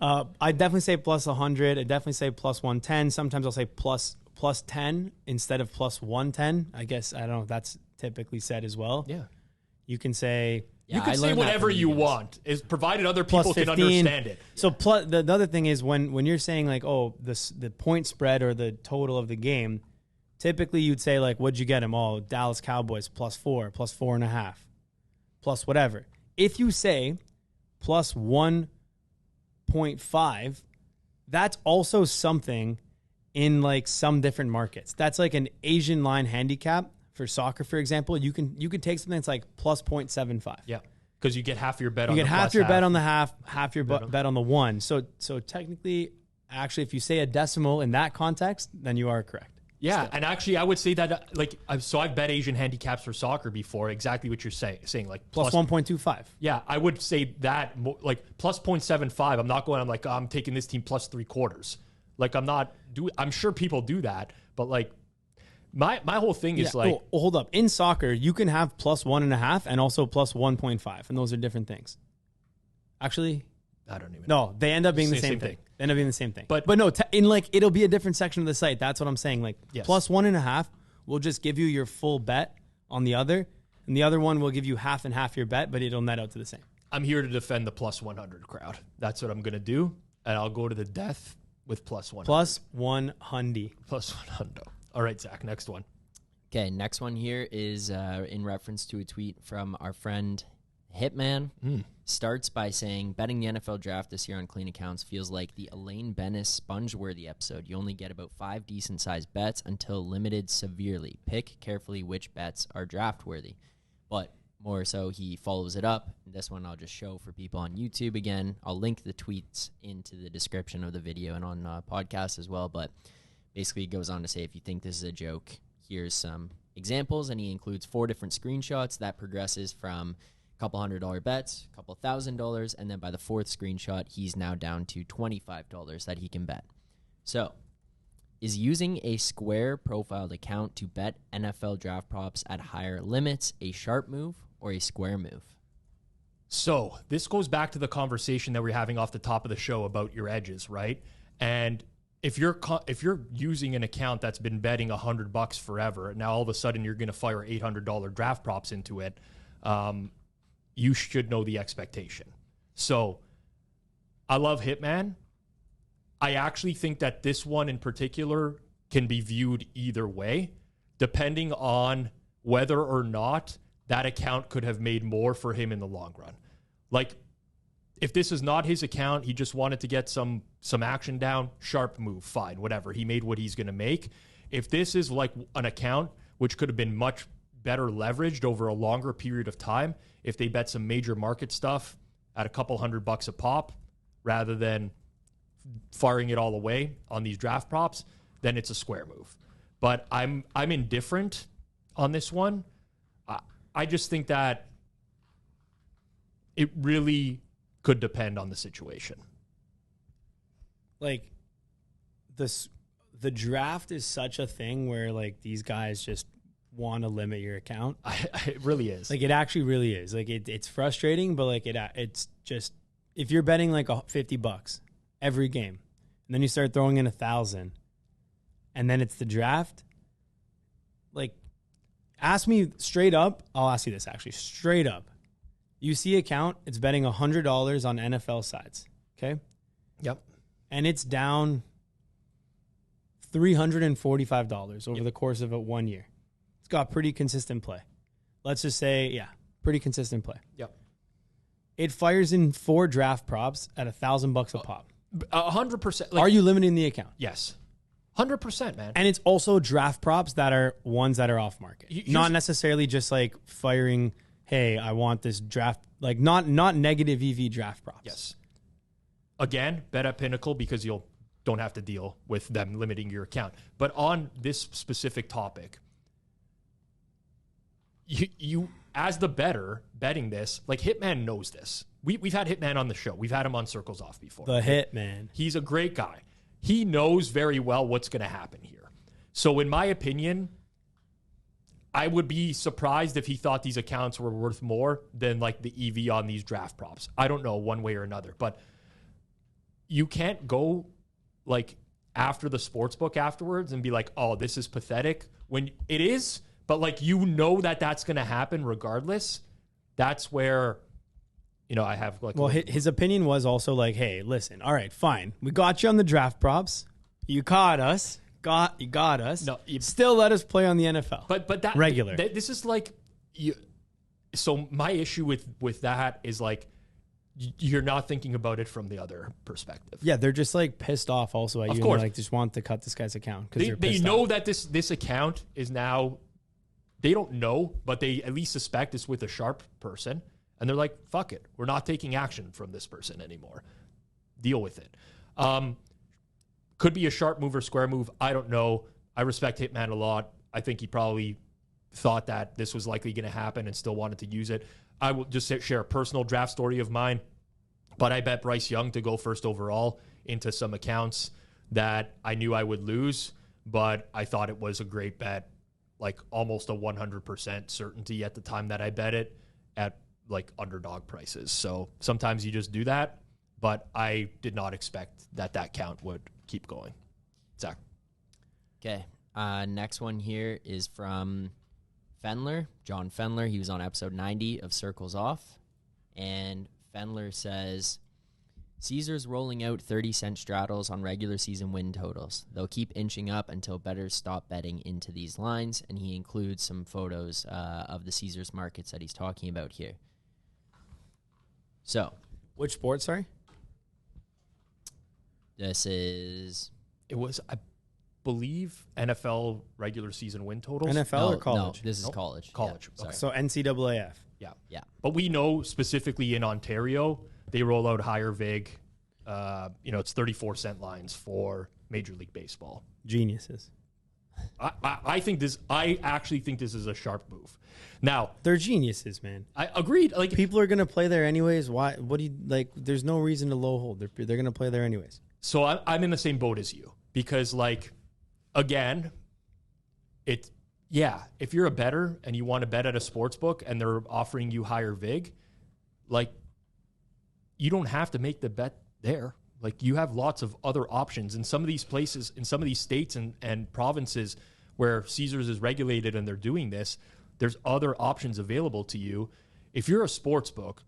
I definitely say plus 100. I definitely say plus 110. Sometimes I'll say plus 10 instead of plus 110. I guess, I don't know if that's typically said as well. Yeah. You can say... You can say whatever you want, is provided other people can understand it. So plus, the other thing is when you're saying like, oh, the point spread or the total of the game, typically you'd say like, what'd you get him? Oh, Dallas Cowboys plus 4, plus 4.5, plus whatever. If you say plus 1.5, that's also something in like some different markets. That's like an Asian line handicap. For soccer, for example, you can take something that's like plus 0.75. Yeah, because you get half your bet on the You get half your bet on the half your bet on the one. So technically, actually, if you say a decimal in that context, then you are correct. Yeah, and actually, I would say that, I've bet Asian handicaps for soccer before, exactly what you're saying, like plus 1.25. Yeah, I would say that, like, plus 0.75. I'm not going, I'm taking this team plus 3/4. Like, I'm sure people do that, but, like, my whole thing is hold up. In soccer, you can have plus 1.5 and also plus 1.5, and those are different things. Actually, I don't even know. No, they end up being the same thing. They end up being the same thing. But no, it'll be a different section of the site. That's what I'm saying. Like, yes. Plus 1.5 will just give you your full bet on the other, and the other one will give you half and half your bet, but it'll net out to the same. I'm here to defend the plus 100 crowd. That's what I'm going to do, and I'll go to the death with plus 100. Plus 100. Plus 100. All right, Zach, next one. Okay, next one here is in reference to a tweet from our friend Hitman. Starts by saying, betting the NFL draft this year on clean accounts feels like the Elaine Bennis Sponge-worthy episode. You only get about 5 decent-sized bets until limited severely. Pick carefully which bets are draft-worthy. But more so, he follows it up. This one I'll just show for people on YouTube again. I'll link the tweets into the description of the video and on podcast as well, but basically, he goes on to say, if you think this is a joke, here's some examples. And he includes 4 different screenshots that progresses from a couple $100 bets, a couple $1,000, and then by the 4th screenshot, he's now down to $25 that he can bet. So, is using a Square profiled account to bet NFL draft props at higher limits a sharp move or a Square move? So, this goes back to the conversation that we were having off the top of the show about your edges, right? And if you're using an account that's been betting $100 forever, and now all of a sudden you're going to fire $800 draft props into it, you should know the expectation. So I love Hitman. I actually think that this one in particular can be viewed either way, depending on whether or not that account could have made more for him in the long run. Like, If this is not his account, he just wanted to get some action down, sharp move, fine, whatever. He made what he's going to make. If this is like an account which could have been much better leveraged over a longer period of time, if they bet some major market stuff at a couple $100 a pop rather than firing it all away on these draft props, then it's a square move. But I'm indifferent on this one. I just think that it really could depend on the situation. Like the draft is such a thing where like these guys just want to limit your account. It really is. Like it actually really is. Like it's frustrating, but like it's just, if you're betting like $50 every game, and then you start throwing in 1,000, and then it's the draft. Like, ask me straight up. I'll ask you this actually straight up. You see account, it's betting $100 on NFL sides. Okay. Yep. And it's down $345 over the course of 1 year. It's got pretty consistent play. Let's just say, pretty consistent play. Yep. It fires in 4 draft props at $1,000 a pop. 100%. Are you limiting the account? Yes. 100%, man. And it's also draft props that are ones that are off market. Not necessarily just like firing, hey, I want this draft, like not negative EV draft props. Yes. Again, bet at Pinnacle because you don't have to deal with them limiting your account. But on this specific topic, you as the bettor betting this, like Hitman knows this. We've had Hitman on the show. We've had him on Circles Off before. The Hitman. He's a great guy. He knows very well what's going to happen here. So in my opinion, I would be surprised if he thought these accounts were worth more than like the EV on these draft props. I don't know one way or another, but you can't go like after the sportsbook afterwards and be like, oh, this is pathetic when it is, but like, you know, that's going to happen regardless. That's where, you know, I have like, well, his opinion was also like, hey, listen, all right, fine. We got you on the draft props. You caught us. You got us. No, you still let us play on the NFL. But that regular. This is like, so my issue with that is like, you're not thinking about it from the other perspective. Yeah, they're just like pissed off also at of you. Course. And like just want to cut this guy's account because they know that this account is now, they don't know, but they at least suspect it's with a sharp person. And they're like, fuck it. We're not taking action from this person anymore. Deal with it. Could be a sharp move or square move. I don't know. I respect Hitman a lot. I think he probably thought that this was likely going to happen and still wanted to use it. I will just share a personal draft story of mine. But I bet Bryce Young to go first overall into some accounts that I knew I would lose. But I thought it was a great bet, like almost a 100% certainty at the time that I bet it at like underdog prices. So sometimes you just do that, but I did not expect that count would keep going. Zach. Okay. Next one here is from Fendler, John Fendler. He was on episode 90 of Circles Off. And Fendler says, Caesars rolling out 30-cent straddles on regular season win totals. They'll keep inching up until bettors stop betting into these lines. And he includes some photos of the Caesars markets that he's talking about here. So, which sport, sorry? This is... It was, I believe, NFL regular season win totals. NFL or college? No, this is college. College. Yeah, okay. So NCAAF. Yeah. But we know specifically in Ontario, they roll out higher vig. It's 34-cent lines for Major League Baseball. Geniuses. I actually think this is a sharp move. Now, they're geniuses, man. I agreed. Like, people are going to play there anyways. Why? What do you like? There's no reason to low hold. They're going to play there anyways. So I'm in the same boat as you because, like, again, if you're a bettor and you want to bet at a sports book and they're offering you higher vig, like, you don't have to make the bet there. Like, you have lots of other options in some of these places, in some of these states and provinces where Caesars is regulated and they're doing this. There's other options available to you. If you're a sports book,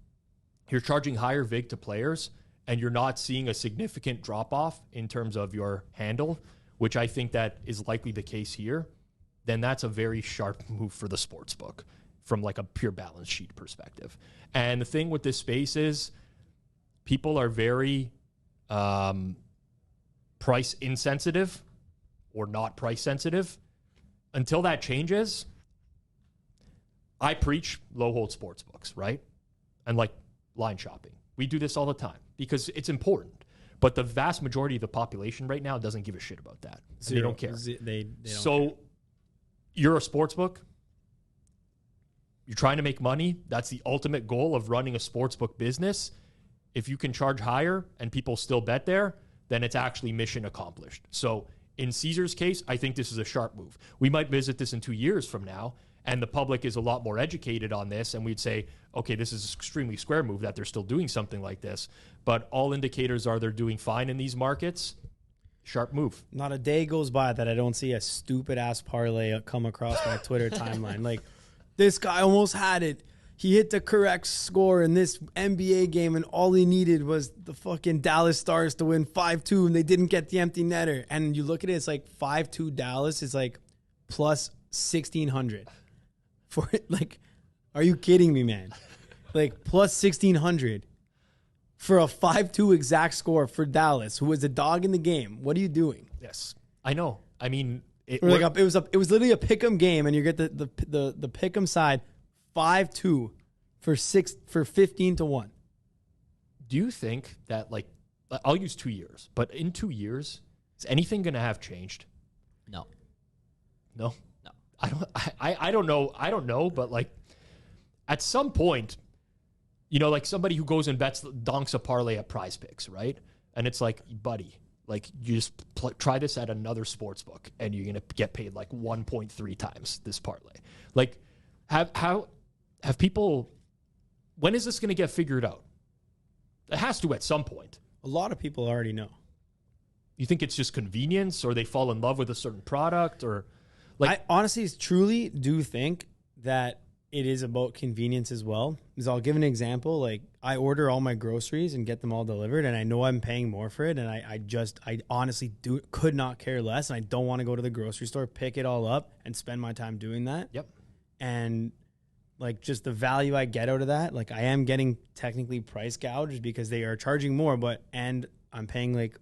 you're charging higher vig to players and you're not seeing a significant drop-off in terms of your handle, which I think that is likely the case here, then that's a very sharp move for the sports book from like a pure balance sheet perspective. And the thing with this space is people are very price insensitive or not price sensitive. Until that changes, I preach low hold sports books, right? And like line shopping. We do this all the time because it's important. But the vast majority of the population right now doesn't give a shit about that. They don't care. They don't so care. You're a sports book. You're trying to make money. That's the ultimate goal of running a sportsbook business. If you can charge higher and people still bet there, then it's actually mission accomplished. So in Caesar's case, I think this is a sharp move. We might visit this in 2 years from now, and the public is a lot more educated on this, and we'd say, okay, this is an extremely square move that they're still doing something like this. But all indicators are they're doing fine in these markets. Sharp move. Not a day goes by that I don't see a stupid-ass parlay come across my Twitter timeline. Like, this guy almost had it. He hit the correct score in this NBA game, and all he needed was the fucking Dallas Stars to win 5-2, and they didn't get the empty netter. And you look at it, it's like 5-2 Dallas is like plus 1,600. For it, like, are you kidding me, man? Like, plus 1,600 for a 5-2 exact score for Dallas, who was a dog in the game. What are you doing? Yes, I know. I mean, it was literally a pick'em game, and you get the pick'em side 5-2 for 15-1. Do you think that, like, I'll use 2 years, but in 2 years, is anything going to have changed? No. I don't know. I don't know, but like at some point, you know, like somebody who goes and donks a parlay at Prize Picks, right? And it's like, buddy, like you just try this at another sports book, and you're gonna get paid like 1.3 times this parlay. Like, have people? When is this gonna get figured out? It has to at some point. A lot of people already know. You think it's just convenience, or they fall in love with a certain product, or? Like, I honestly truly do think that it is about convenience as well. Because I'll give an example. Like, I order all my groceries and get them all delivered, and I know I'm paying more for it, and I honestly could not care less, and I don't want to go to the grocery store, pick it all up, and spend my time doing that. Yep. And like, just the value I get out of that, like, I am getting technically price gouged because they are charging more, and I'm paying like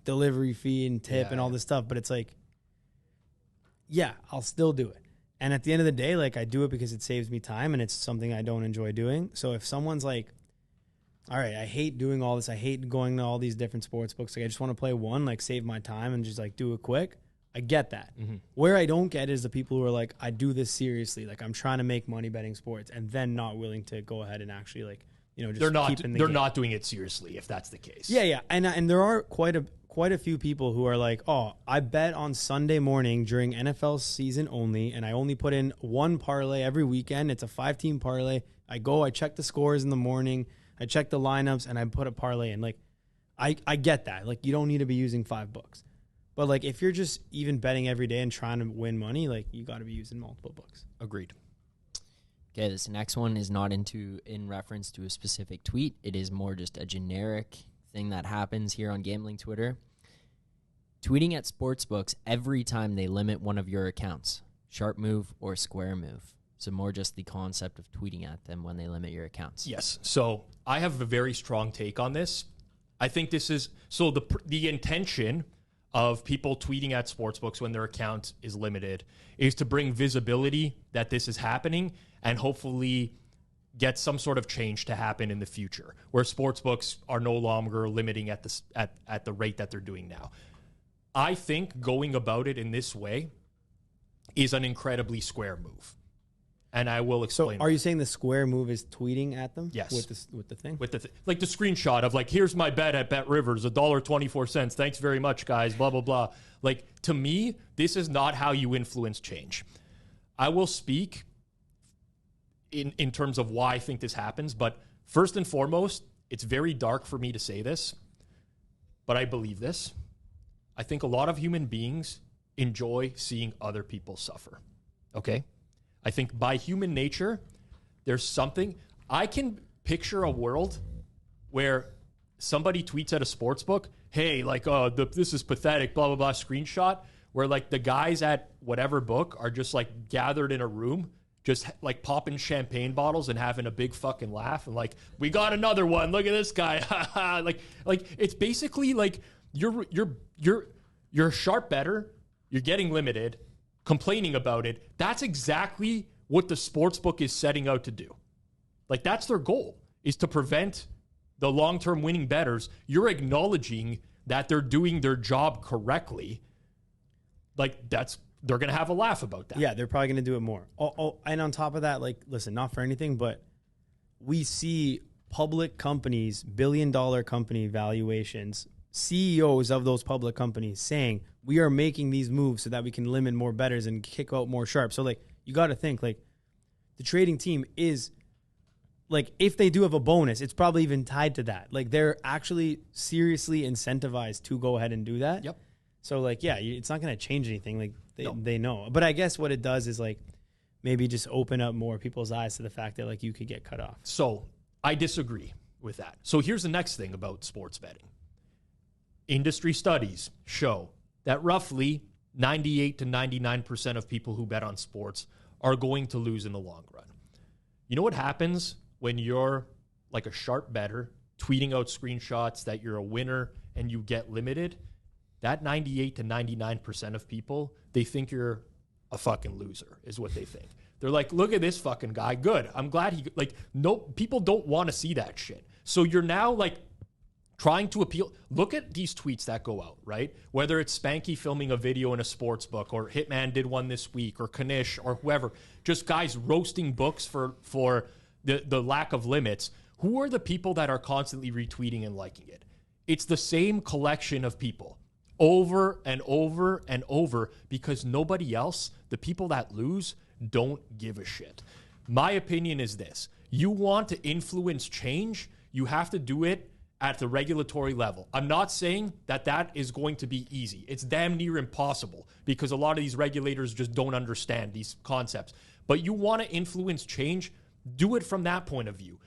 delivery fee and tip and all this stuff. But it's like, yeah, I'll still do it. And at the end of the day, like, I do it because it saves me time and it's something I don't enjoy doing. So if someone's like, all right, I hate doing all this, I hate going to all these different sports books, like, I just want to play one, like, save my time and just like do it quick, I get that. Mm-hmm. Where I don't get is the people who are like, I do this seriously, like, I'm trying to make money betting sports, and then not willing to go ahead and actually, like, you know, just they're not doing it seriously, if that's the case. Yeah. And there are quite a few people who are like, oh, I bet on Sunday morning during NFL season only, and I only put in one parlay every weekend. It's a 5-team parlay. I check the scores in the morning, I check the lineups, and I put a parlay in. Like, I get that. Like, you don't need to be using 5 books. But like, if you're just even betting every day and trying to win money, like, you got to be using multiple books. Agreed. Okay, this next one is not in reference to a specific tweet. It is more just a generic thing that happens here on gambling Twitter. Tweeting at sportsbooks every time they limit one of your accounts. Sharp move or square move. So more just the concept of tweeting at them when they limit your accounts. Yes. So I have a very strong take on this. I think this is, so the intention of people tweeting at sportsbooks when their account is limited is to bring visibility that this is happening, and hopefully get some sort of change to happen in the future where sportsbooks are no longer limiting at the rate that they're doing now. I think going about it in this way is an incredibly square move, and I will explain. So, are you saying the square move is tweeting at them? Yes, with the thing, like the screenshot of like, here's my bet at Bet Rivers, $1.24. Thanks very much, guys. Blah blah blah. Like, to me, this is not how you influence change. I will speak in terms of why I think this happens, but first and foremost, it's very dark for me to say this, but I believe this. I think a lot of human beings enjoy seeing other people suffer. Okay? I think by human nature, there's something. I can picture a world where somebody tweets at a sports book, hey, like, this is pathetic, blah, blah, blah, screenshot, where like the guys at whatever book are just like gathered in a room, just like popping champagne bottles and having a big fucking laugh and like, we got another one. Look at this guy. like it's basically like you're a sharp bettor. You're getting limited, complaining about it. That's exactly what the sportsbook is setting out to do. Like, that's their goal, is to prevent the long-term winning bettors. You're acknowledging that they're doing their job correctly. Like, they're going to have a laugh about that. Yeah, they're probably going to do it more. And on top of that, like, listen, not for anything, but we see public companies, billion-dollar company valuations, CEOs of those public companies saying, we are making these moves so that we can limit more bettors and kick out more sharps. So, like, you got to think, like, the trading team is, like, if they do have a bonus, it's probably even tied to that. Like, they're actually seriously incentivized to go ahead and do that. Yep. So, like, yeah, it's not going to change anything. Like, they know. But I guess what it does is, like, maybe just open up more people's eyes to the fact that, like, you could get cut off. So, I disagree with that. So, here's the next thing about sports betting. Industry studies show that roughly 98 to 99% of people who bet on sports are going to lose in the long run. You know what happens when you're like a sharp bettor, tweeting out screenshots that you're a winner and you get limited? That 98 to 99% of people, they think you're a fucking loser, is what they think. They're like, look at this fucking guy. Good. I'm glad he, like, no, people don't want to see that shit. So you're now like trying to appeal. Look at these tweets that go out, right? Whether it's Spanky filming a video in a sports book, or Hitman did one this week, or Kanish, or whoever, just guys roasting books for the lack of limits. Who are the people that are constantly retweeting and liking it? It's the same collection of people over and over and over, because nobody else, the people that lose, don't give a shit. My opinion is this: you want to influence change, you have to do it at the regulatory level. I'm not saying that is going to be easy. It's damn near impossible, because a lot of these regulators just don't understand these concepts. But you want to influence change, do it from that point of view.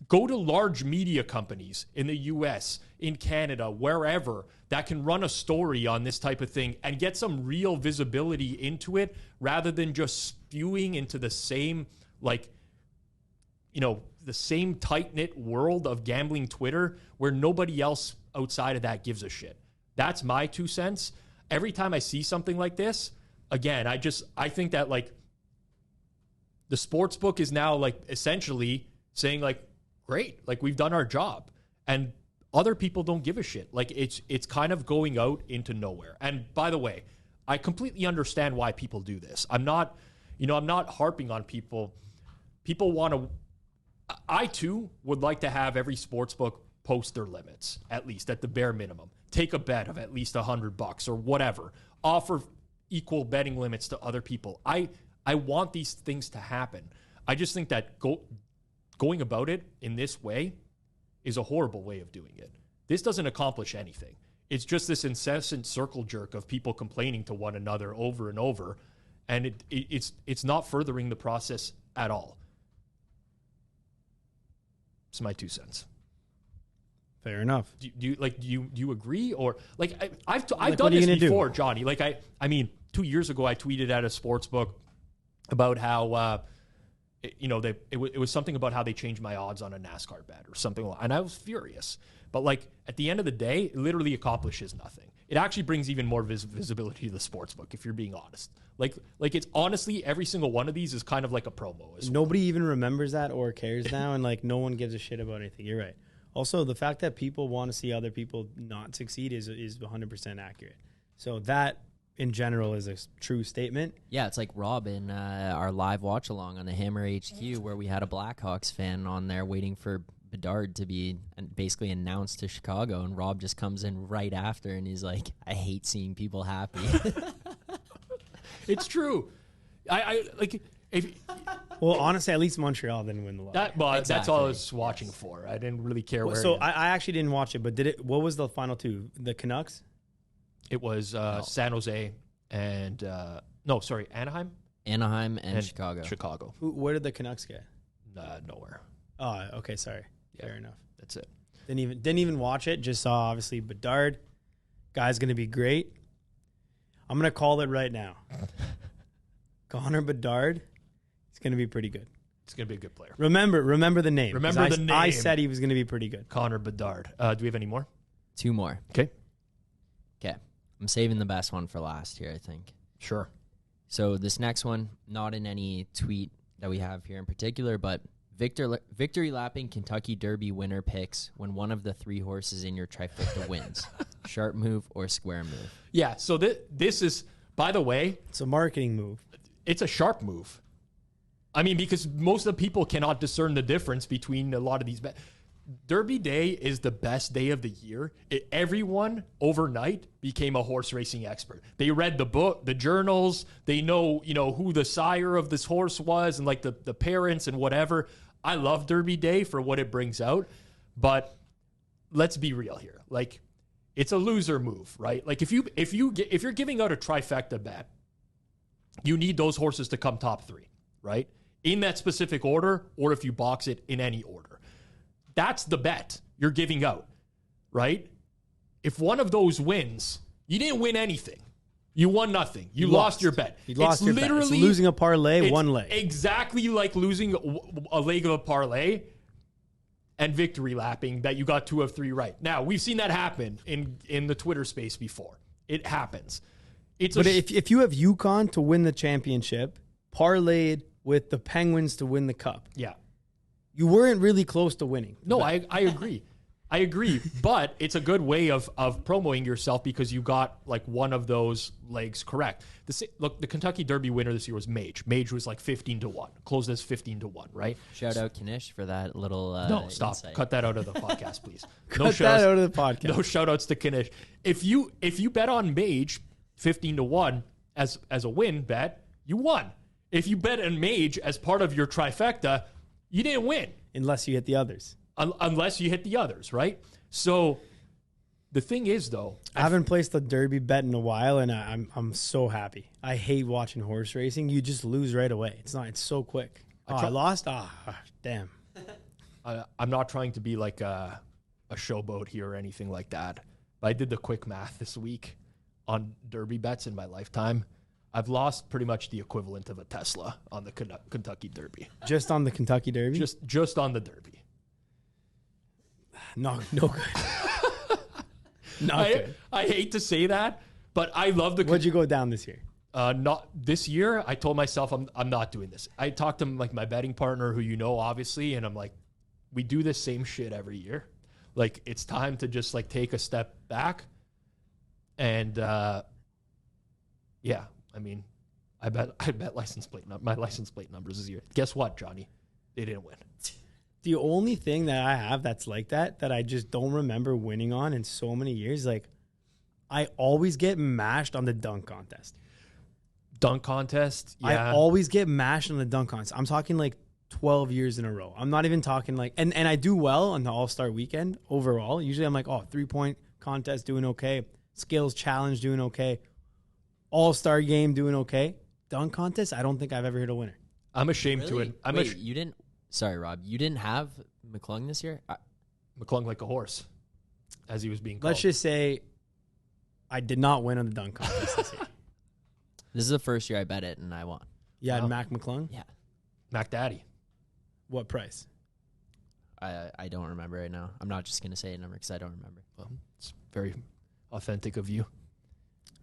Go to large media companies in the US, in Canada, wherever, that can run a story on this type of thing and get some real visibility into it, rather than just spewing into the same, like, you know, the same tight-knit world of gambling Twitter where nobody else outside of that gives a shit. That's my 2 cents. Every time I see something like this, again, I think that, like, the sports book is now, like, essentially saying, like, great, like, we've done our job. And other people don't give a shit. Like, it's kind of going out into nowhere. And by the way, I completely understand why people do this. I'm not harping on people. People want to, I too would like to have every sportsbook post their limits, at least at the bare minimum. Take a bet of at least $100 or whatever. Offer equal betting limits to other people. I want these things to happen. I just think that going about it in this way is a horrible way of doing it. This doesn't accomplish anything. It's just this incessant circle jerk of people complaining to one another over and over, and it's not furthering the process at all. It's my 2 cents. Fair enough. Do you agree, or like I've Like, done this before, do? Johnny? Like I mean, 2 years ago I tweeted at a sports book about how it was something about how they changed my odds on a NASCAR bet or something, and I was furious. But like at the end of the day, it literally accomplishes nothing. It actually brings even more visibility to the sports book, if you're being honest. Like it's honestly, every single one of these is kind of like a promo. Nobody even remembers that or cares now, and like no one gives a shit about anything. You're right. Also, the fact that people want to see other people not succeed is 100% accurate. So that, in general, is a true statement. Yeah, it's like Rob in our live watch along on the Hammer HQ, where we had a Blackhawks fan on there waiting for Bedard to be basically announced to Chicago, and Rob just comes in right after, and he's like, "I hate seeing people happy." It's true. I like if. Well, honestly, at least Montreal didn't win the lottery. That's all I was watching for. I didn't really care where. So I actually didn't watch it, but did it? What was the final two? The Canucks? It was San Jose and Anaheim. Anaheim and Chicago. Chicago. Where did the Canucks get? Nowhere. Oh, okay. Sorry. Yeah, fair enough. That's it. Didn't even watch it. Just saw obviously Bedard. Guy's gonna be great. I'm gonna call it right now. Connor Bedard. He's He's going to be pretty good. It's going to be a good player. Remember the name. Remember the name. I said he was going to be pretty good. Connor Bedard. Do we have any more? 2 more. Okay. I'm saving the best one for last here, I think. Sure. So this next one, not in any tweet that we have here in particular, but victory lapping Kentucky Derby winner picks when one of the 3 horses in your trifecta wins. Sharp move or square move. Yeah, so this is, by the way, It's a marketing move. it's a sharp move. I mean, because most of the people cannot discern the difference between a lot of these. Derby Day is the best day of the year. Everyone overnight became a horse racing expert. They read the book, the journals. They know, who the sire of this horse was and like the parents and whatever. I love Derby Day for what it brings out, but let's be real here. Like, it's a loser move, right? Like if you're giving out a trifecta bet, you need those horses to come top 3, right? In that specific order, or if you box it in any order. That's the bet you're giving out, right? If one of those wins, you didn't win anything. You won nothing. You lost your bet. You lost your bet. It's losing a parlay, one leg. Exactly like losing a leg of a parlay and victory lapping that you got 2 of 3 right. Now, we've seen that happen in the Twitter space before. It happens. If you have UConn to win the championship, parlayed with the Penguins to win the cup. Yeah. You weren't really close to winning. No, I agree. I agree. But it's a good way of promoting yourself because you got like one of those legs correct. Look, the Kentucky Derby winner this year was Mage. Mage was like 15-1. Closed as 15-1 , right? Shout out Kanish for that little No, stop. insight. Cut that out of the podcast, please. Cut that out of the podcast. No shout outs to Kanish. If you bet on Mage 15-1 as a win bet, you won. If you bet on Mage as part of your trifecta, you didn't win. Unless you hit the others. Unless you hit the others, right? So the thing is, though, I haven't placed a Derby bet in a while, and I'm so happy. I hate watching horse racing. You just lose right away. It's so quick. I lost? Damn. I'm not trying to be like a showboat here or anything like that. But I did the quick math this week on Derby bets in my lifetime. I've lost pretty much the equivalent of a Tesla on the Kentucky Derby. Just on the Kentucky Derby? Just on the Derby. No good. Not good. I hate to say that, but I love the. What'd you go down this year? Not this year. I told myself I'm not doing this. I talked to like my betting partner, who obviously, and I'm like, we do this same shit every year. Like, it's time to just like take a step back, and yeah. I mean, I bet my license plate numbers this year. Guess what, Johnny? They didn't win. The only thing that I have that's like that I just don't remember winning on in so many years, like, I always get mashed on the dunk contest. Dunk contest? Yeah. I always get mashed on the dunk contest. I'm talking like 12 years in a row. I'm not even talking like, and I do well on the All-Star weekend overall. Usually I'm like, 3-point contest, doing okay. Skills challenge, doing okay. All-Star game, doing okay. Dunk contest, I don't think I've ever hit a winner. I'm ashamed to it. You didn't. Sorry, Rob. You didn't have McClung this year? McClung like a horse, as he was being called. Let's just say I did not win on the dunk contest this year. This is the first year I bet it, and I won. You had Wow. Mac McClung? Yeah. Mac Daddy. What price? I don't remember right now. I'm not just going to say a number because I don't remember. Well, it's very authentic of you.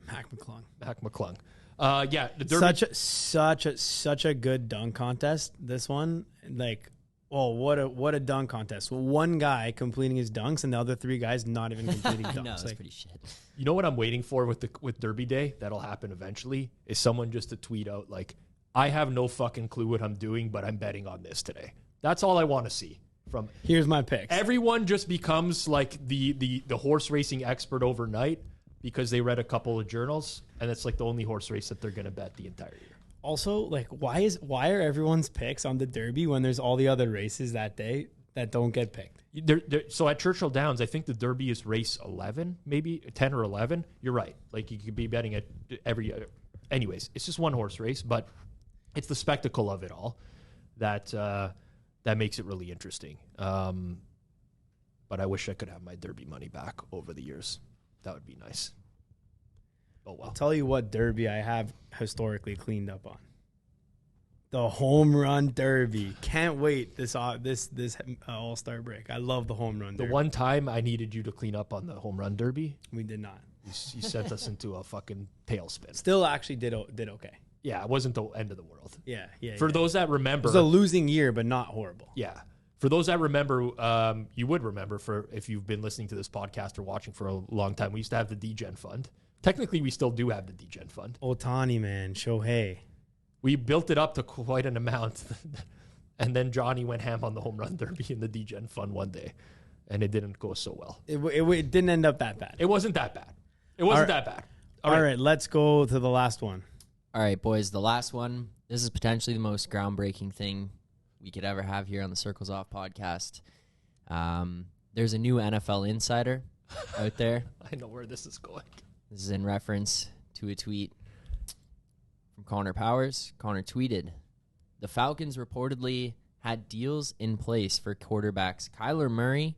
Mac McClung. Mac McClung. Yeah, the Derby. Such a good dunk contest. This one, like, what a dunk contest. Well, one guy completing his dunks and the other 3 guys not even completing dunks. No, it's Like, pretty shit. You know what I'm waiting for with Derby Day? That'll happen eventually. Is someone just to tweet out like, I have no fucking clue what I'm doing, but I'm betting on this today. That's all I want to see. From here's my picks. Everyone just becomes like the horse racing expert overnight because they read a couple of journals, and it's like the only horse race that they're going to bet the entire year. Also, like, why are everyone's picks on the Derby when there's all the other races that day that don't get picked? So at Churchill Downs, I think the Derby is race 11, maybe 10 or 11. You're right. Like, you could be betting it every. Anyways, it's just one horse race, but it's the spectacle of it all that makes it really interesting. But I wish I could have my Derby money back over the years. That would be nice. Oh, well. I'll tell you what Derby I have historically cleaned up on. The home run derby. Can't wait this All-Star break. I love the home run derby. The one time I needed you to clean up on the home run derby, We did not. you sent us into a fucking tailspin. Still actually did okay. Yeah, it wasn't the end of the world. Yeah. For those that remember, It was a losing year, but not horrible. yeah. For those that remember, you would remember for if you've been listening to this podcast or watching for a long time, we used to have the D-Gen Fund. Technically, we still do have the D-Gen Fund. Ohtani, man. Shohei. We built it up to quite an amount. And then Johnny went ham on the home run derby in the D-Gen Fund one day. And it didn't go so well. It didn't end up that bad. It wasn't that bad. It wasn't that bad. All right, let's go to the last one. All right, boys, the last one. This is potentially the most groundbreaking thing we could ever have here on the Circles Off podcast. There's a new NFL insider out there. I know where this is going. This is in reference to a tweet from Connor Powers. Connor tweeted, the Falcons reportedly had deals in place for quarterbacks Kyler Murray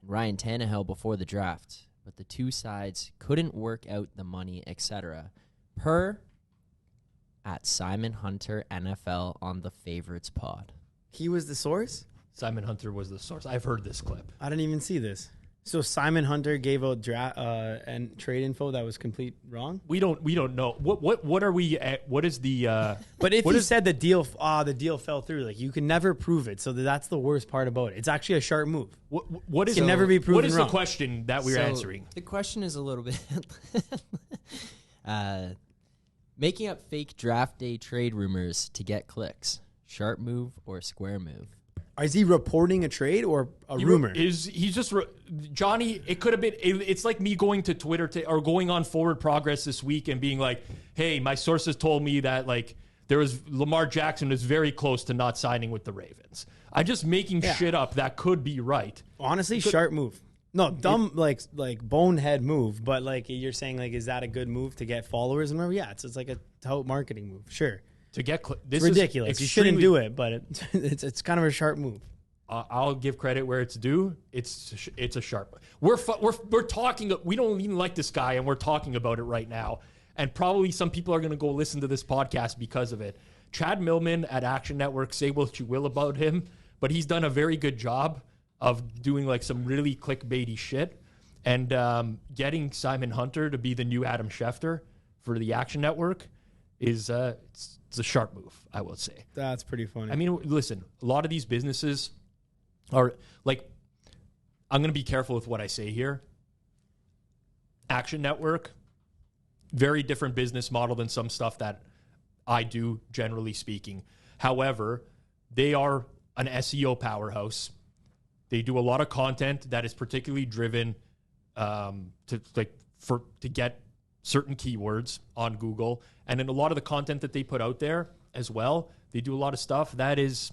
and Ryan Tannehill before the draft, but the two sides couldn't work out the money, etc. Per at Simon Hunter NFL on the Favorites pod. He was the source? Simon Hunter was the source. I've heard this clip. I didn't even see this. So Simon Hunter gave out and trade info that was complete wrong? We don't know. What are we at? What is the But if he said the deal fell through, like you can never prove it. So that's the worst part about it. It's actually a sharp move. what is Can never be proven What is wrong. the question that we're answering? The question is a little bit making up fake draft day trade rumors to get clicks. Sharp move or square move? Is he reporting a trade or a rumor? He's just Johnny. It could have been. It's like me going to Twitter or going on Forward Progress this week and being like, "Hey, my sources told me that like there was Lamar Jackson was very close to not signing with the Ravens." I'm just making shit up that could be right. Honestly, sharp move. No, dumb like bonehead move. But like you're saying, like, is that a good move to get followers and whatever? Yeah, it's like a tout marketing move. Sure. To get this it's ridiculous. You shouldn't do it, but it's kind of a sharp move. I'll give credit where it's due. It's a sharp. We're talking. We don't even like this guy, and we're talking about it right now. And probably some people are going to go listen to this podcast because of it. Chad Millman at Action Network, say what you will about him, but he's done a very good job of doing like some really clickbaity shit and getting Simon Hunter to be the new Adam Schefter for the Action Network is it's a sharp move, I will say. That's pretty funny. I mean, listen, a lot of these businesses are like, I'm going to be careful with what I say here. Action Network, very different business model than some stuff that I do, generally speaking. However, they are an SEO powerhouse. They do a lot of content that is particularly driven to get certain keywords on Google. And in a lot of the content that they put out there as well, they do a lot of stuff that is,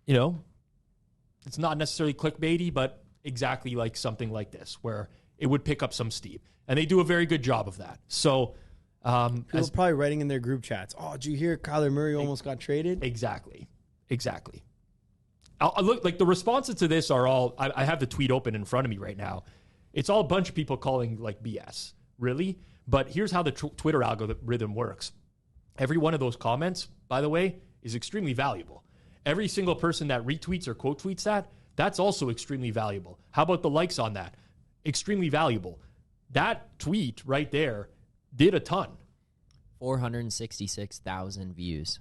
it's not necessarily clickbaity, but exactly like something like this, where it would pick up some steam. And they do a very good job of that. So people probably writing in their group chats, oh, did you hear Kyler Murray almost got traded? Exactly. I'll look, like the responses to this are all, I have the tweet open in front of me right now. It's all a bunch of people calling like BS, really. But here's how the Twitter algorithm works. Every one of those comments, by the way, is extremely valuable. Every single person that retweets or quote tweets that's also extremely valuable. How about the likes on that? Extremely valuable. That tweet right there did a ton. 466,000 views.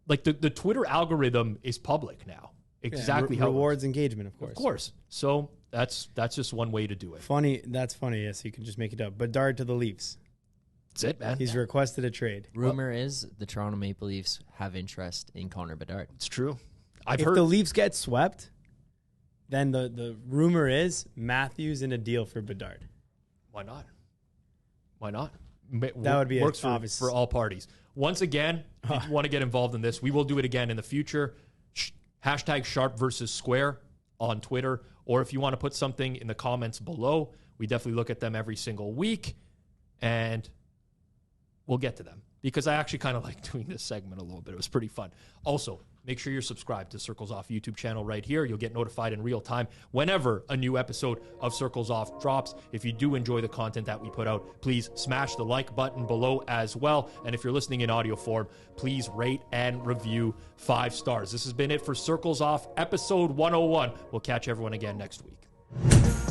Like the Twitter algorithm is public now. Exactly how it rewards engagement, of course. Of course. So that's just one way to do it. Funny. That's funny. Yes, you can just make it up. Bedard to the Leafs. That's it, man. He's requested a trade. Rumor is the Toronto Maple Leafs have interest in Connor Bedard. It's true. If the Leafs get swept, then the rumor is Matthews in a deal for Bedard. Why not? That would be works for all parties. Once again, if you want to get involved in this, we will do it again in the future. Hashtag Sharp versus Square on Twitter. Or if you want to put something in the comments below, we definitely look at them every single week. And we'll get to them. Because I actually kind of like doing this segment a little bit. It was pretty fun. Also, make sure you're subscribed to Circles Off YouTube channel right here. You'll get notified in real time whenever a new episode of Circles Off drops. If you do enjoy the content that we put out, please smash the like button below as well. And if you're listening in audio form, please rate and review 5 stars. This has been it for Circles Off, episode 101. We'll catch everyone again next week.